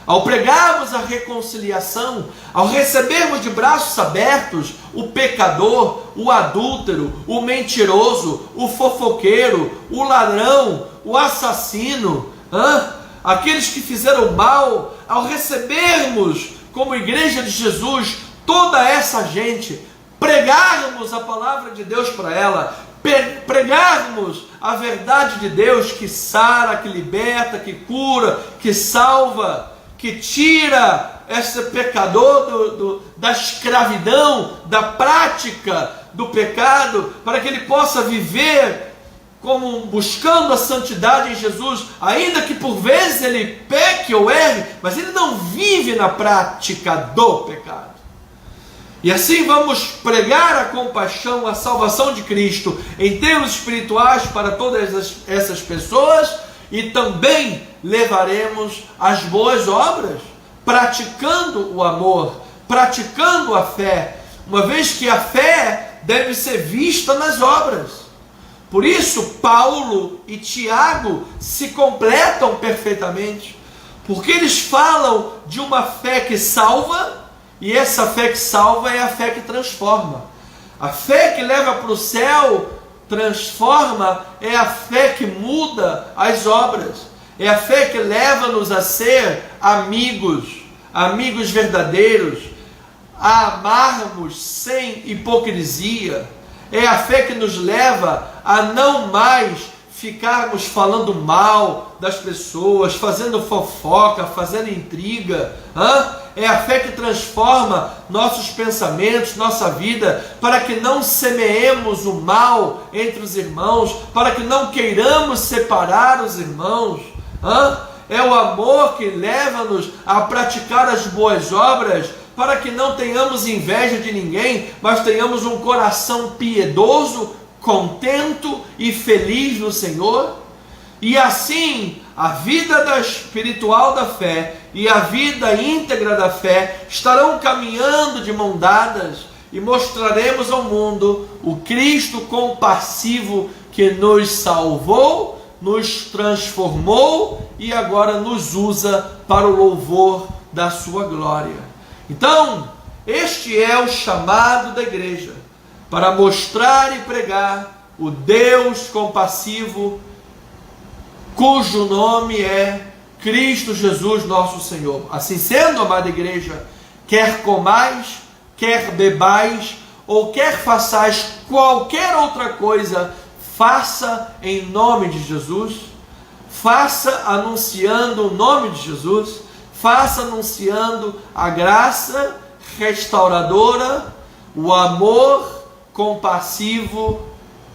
Ao pregarmos a reconciliação, ao recebermos de braços abertos o pecador, o adúltero, o mentiroso, o fofoqueiro, o ladrão, o assassino, aqueles que fizeram mal, ao recebermos como igreja de Jesus toda essa gente, pregarmos a palavra de Deus para ela, pregarmos a verdade de Deus que sara, que liberta, que cura, que salva, que tira esse pecador da escravidão, da prática do pecado, para que ele possa viver como buscando a santidade em Jesus, ainda que por vezes ele peque ou erre, mas ele não vive na prática do pecado. E assim vamos pregar a compaixão, a salvação de Cristo em termos espirituais para todas essas pessoas, e também levaremos as boas obras, praticando o amor, praticando a fé, uma vez que a fé deve ser vista nas obras. Por isso Paulo e Tiago se completam perfeitamente, porque eles falam de uma fé que salva, e essa fé que salva é a fé que transforma. A fé que leva para o céu, transforma, é a fé que muda as obras. É a fé que leva-nos a ser amigos, amigos verdadeiros, a amarmos sem hipocrisia. É a fé que nos leva a não mais ficarmos falando mal das pessoas, fazendo fofoca, fazendo intriga. É a fé que transforma nossos pensamentos, nossa vida, para que não semeemos o mal entre os irmãos, para que não queiramos separar os irmãos. É o amor que leva-nos a praticar as boas obras, para que não tenhamos inveja de ninguém, mas tenhamos um coração piedoso, contento e feliz no Senhor. E assim, a vida espiritual da fé e a vida íntegra da fé estarão caminhando de mão dadas, e mostraremos ao mundo o Cristo compassivo que nos salvou, nos transformou e agora nos usa para o louvor da sua glória. Então, este é o chamado da igreja, para mostrar e pregar o Deus compassivo, cujo nome é Cristo Jesus nosso Senhor. Assim sendo, amada igreja, quer comais, quer bebais, ou quer façais qualquer outra coisa, faça em nome de Jesus, faça anunciando o nome de Jesus, faça anunciando a graça restauradora, o amor compassivo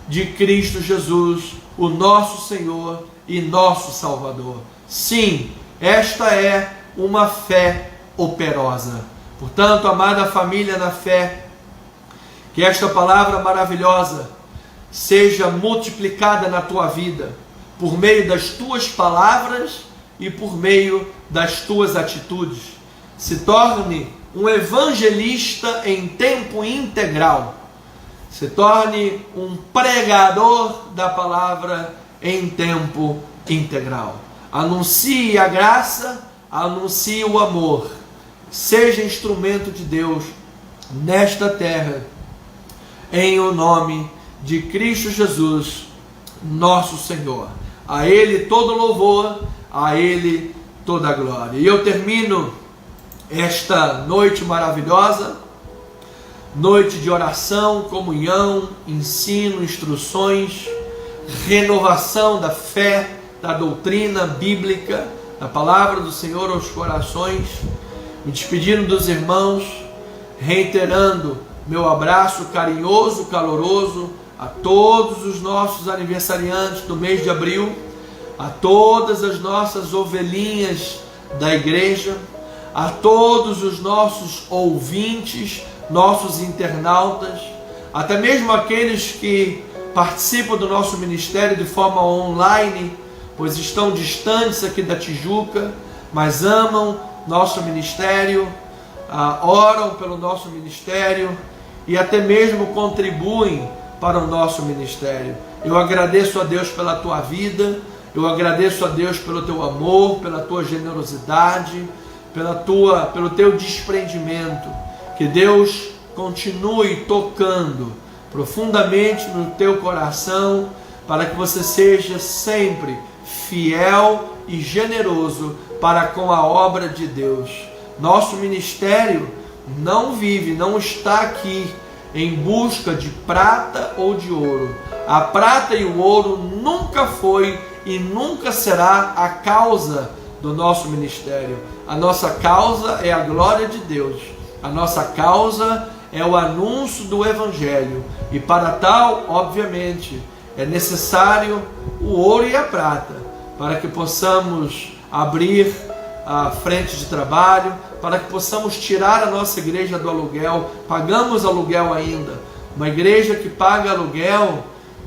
de Cristo Jesus, o nosso Senhor e nosso Salvador. Sim, esta é uma fé operosa. Portanto, amada família na fé, que esta palavra maravilhosa seja multiplicada na tua vida, por meio das tuas palavras e por meio das tuas atitudes. Se torne um evangelista em tempo integral. Se torne um pregador da palavra em tempo integral. Anuncie a graça, anuncie o amor. Seja instrumento de Deus nesta terra, em o nome de Cristo Jesus, nosso Senhor. A Ele todo louvor, a Ele toda a glória. E eu termino esta noite maravilhosa, noite de oração, comunhão, ensino, instruções, renovação da fé, da doutrina bíblica, da palavra do Senhor aos corações, me despedindo dos irmãos, reiterando meu abraço carinhoso, caloroso a todos os nossos aniversariantes do mês de abril, a todas as nossas ovelhinhas da igreja, a todos os nossos ouvintes, nossos internautas, até mesmo aqueles que participam do nosso ministério de forma online, pois estão distantes aqui da Tijuca, mas amam nosso ministério, oram pelo nosso ministério e até mesmo contribuem para o nosso ministério. Eu agradeço a Deus pela tua vida, eu agradeço a Deus pelo teu amor, pela tua generosidade, pelo teu desprendimento. Que Deus continue tocando profundamente no teu coração, para que você seja sempre fiel e generoso para com a obra de Deus. Nosso ministério não está aqui em busca de prata ou de ouro. A prata e o ouro nunca foi e nunca será a causa do nosso ministério. A nossa causa é a glória de Deus. A nossa causa é o anúncio do Evangelho. E para tal, obviamente, é necessário o ouro e a prata, para que possamos abrir a frente de trabalho, para que possamos tirar a nossa igreja do aluguel. Pagamos aluguel ainda. Uma igreja que paga aluguel,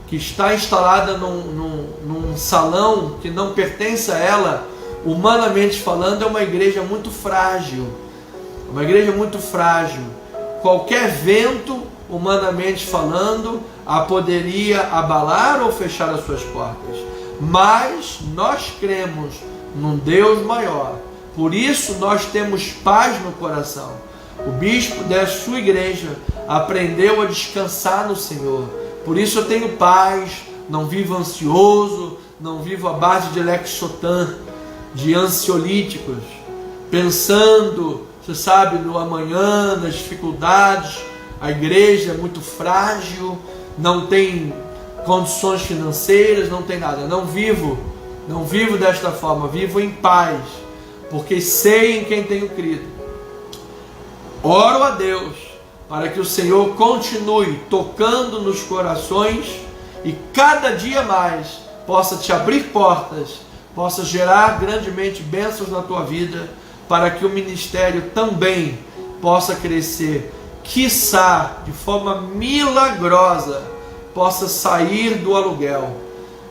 que está instalada num salão que não pertence a ela, humanamente falando, é uma igreja muito frágil. Uma igreja muito frágil. Qualquer vento, humanamente falando, a poderia abalar ou fechar as suas portas. Mas nós cremos num Deus maior. Por isso nós temos paz no coração. O bispo da sua igreja aprendeu a descansar no Senhor. Por isso eu tenho paz, não vivo ansioso, não vivo à base de Lexotan, de ansiolíticos, pensando, você sabe, no amanhã, nas dificuldades. A igreja é muito frágil, não tem condições financeiras, não tem nada. Não vivo desta forma, vivo em paz, porque sei em quem tenho crido. Oro a Deus para que o Senhor continue tocando nos corações e cada dia mais possa te abrir portas, possa gerar grandemente bênçãos na tua vida, para que o ministério também possa crescer, quiçá de forma milagrosa possa sair do aluguel,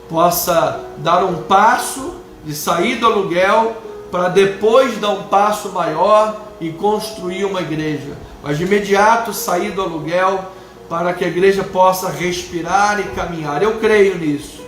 possa dar um passo de sair do aluguel para depois dar um passo maior e construir uma igreja, mas de imediato sair do aluguel para que a igreja possa respirar e caminhar. Eu creio nisso,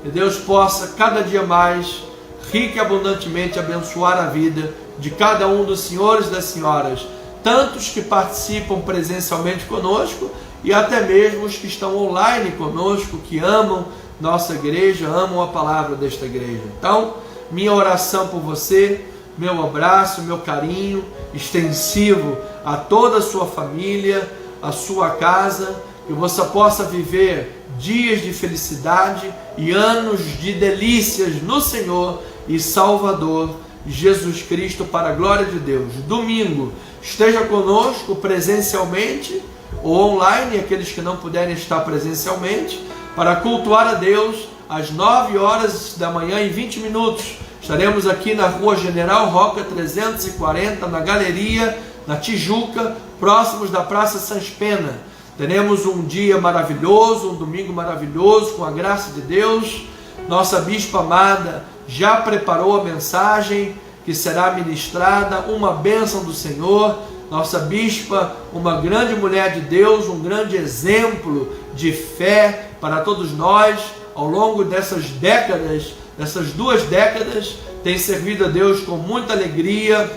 que Deus possa cada dia mais, rica e abundantemente, abençoar a vida de cada um dos senhores e das senhoras, tantos que participam presencialmente conosco e até mesmo os que estão online conosco, que amam nossa igreja, amam a palavra desta igreja. Então, minha oração por você, meu abraço, meu carinho extensivo a toda a sua família, a sua casa, que você possa viver dias de felicidade e anos de delícias no Senhor e Salvador Jesus Cristo, para a glória de Deus. Domingo, esteja conosco presencialmente ou online, aqueles que não puderem estar presencialmente, para cultuar a Deus às 9 horas da manhã e 20 minutos. Estaremos aqui na Rua General Roca 340, na Galeria, na Tijuca, próximos da Praça Sans Pena. Teremos um dia maravilhoso, um domingo maravilhoso, com a graça de Deus. Nossa bispa amada já preparou a mensagem que será ministrada, uma bênção do Senhor. Nossa bispa, uma grande mulher de Deus, um grande exemplo de fé para todos nós. Ao longo dessas décadas, dessas 2 décadas, tem servido a Deus com muita alegria,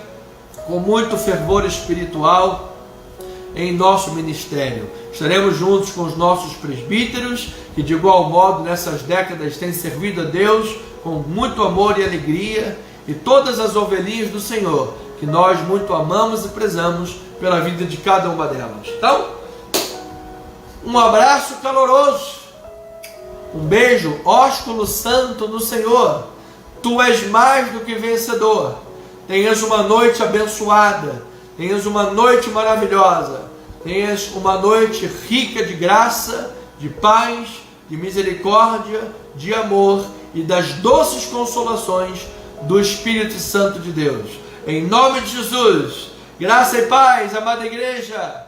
com muito fervor espiritual em nosso ministério. Estaremos juntos com os nossos presbíteros, que de igual modo nessas décadas têm servido a Deus com muito amor e alegria, e todas as ovelhinhas do Senhor, que nós muito amamos e prezamos pela vida de cada uma delas. Então, um abraço caloroso, um beijo, ósculo santo no Senhor. Tu és mais do que vencedor. Tenhas uma noite abençoada, tenhas uma noite maravilhosa, tenhas uma noite rica de graça, de paz, de misericórdia, de amor e das doces consolações do Espírito Santo de Deus. Em nome de Jesus, graça e paz, amada igreja.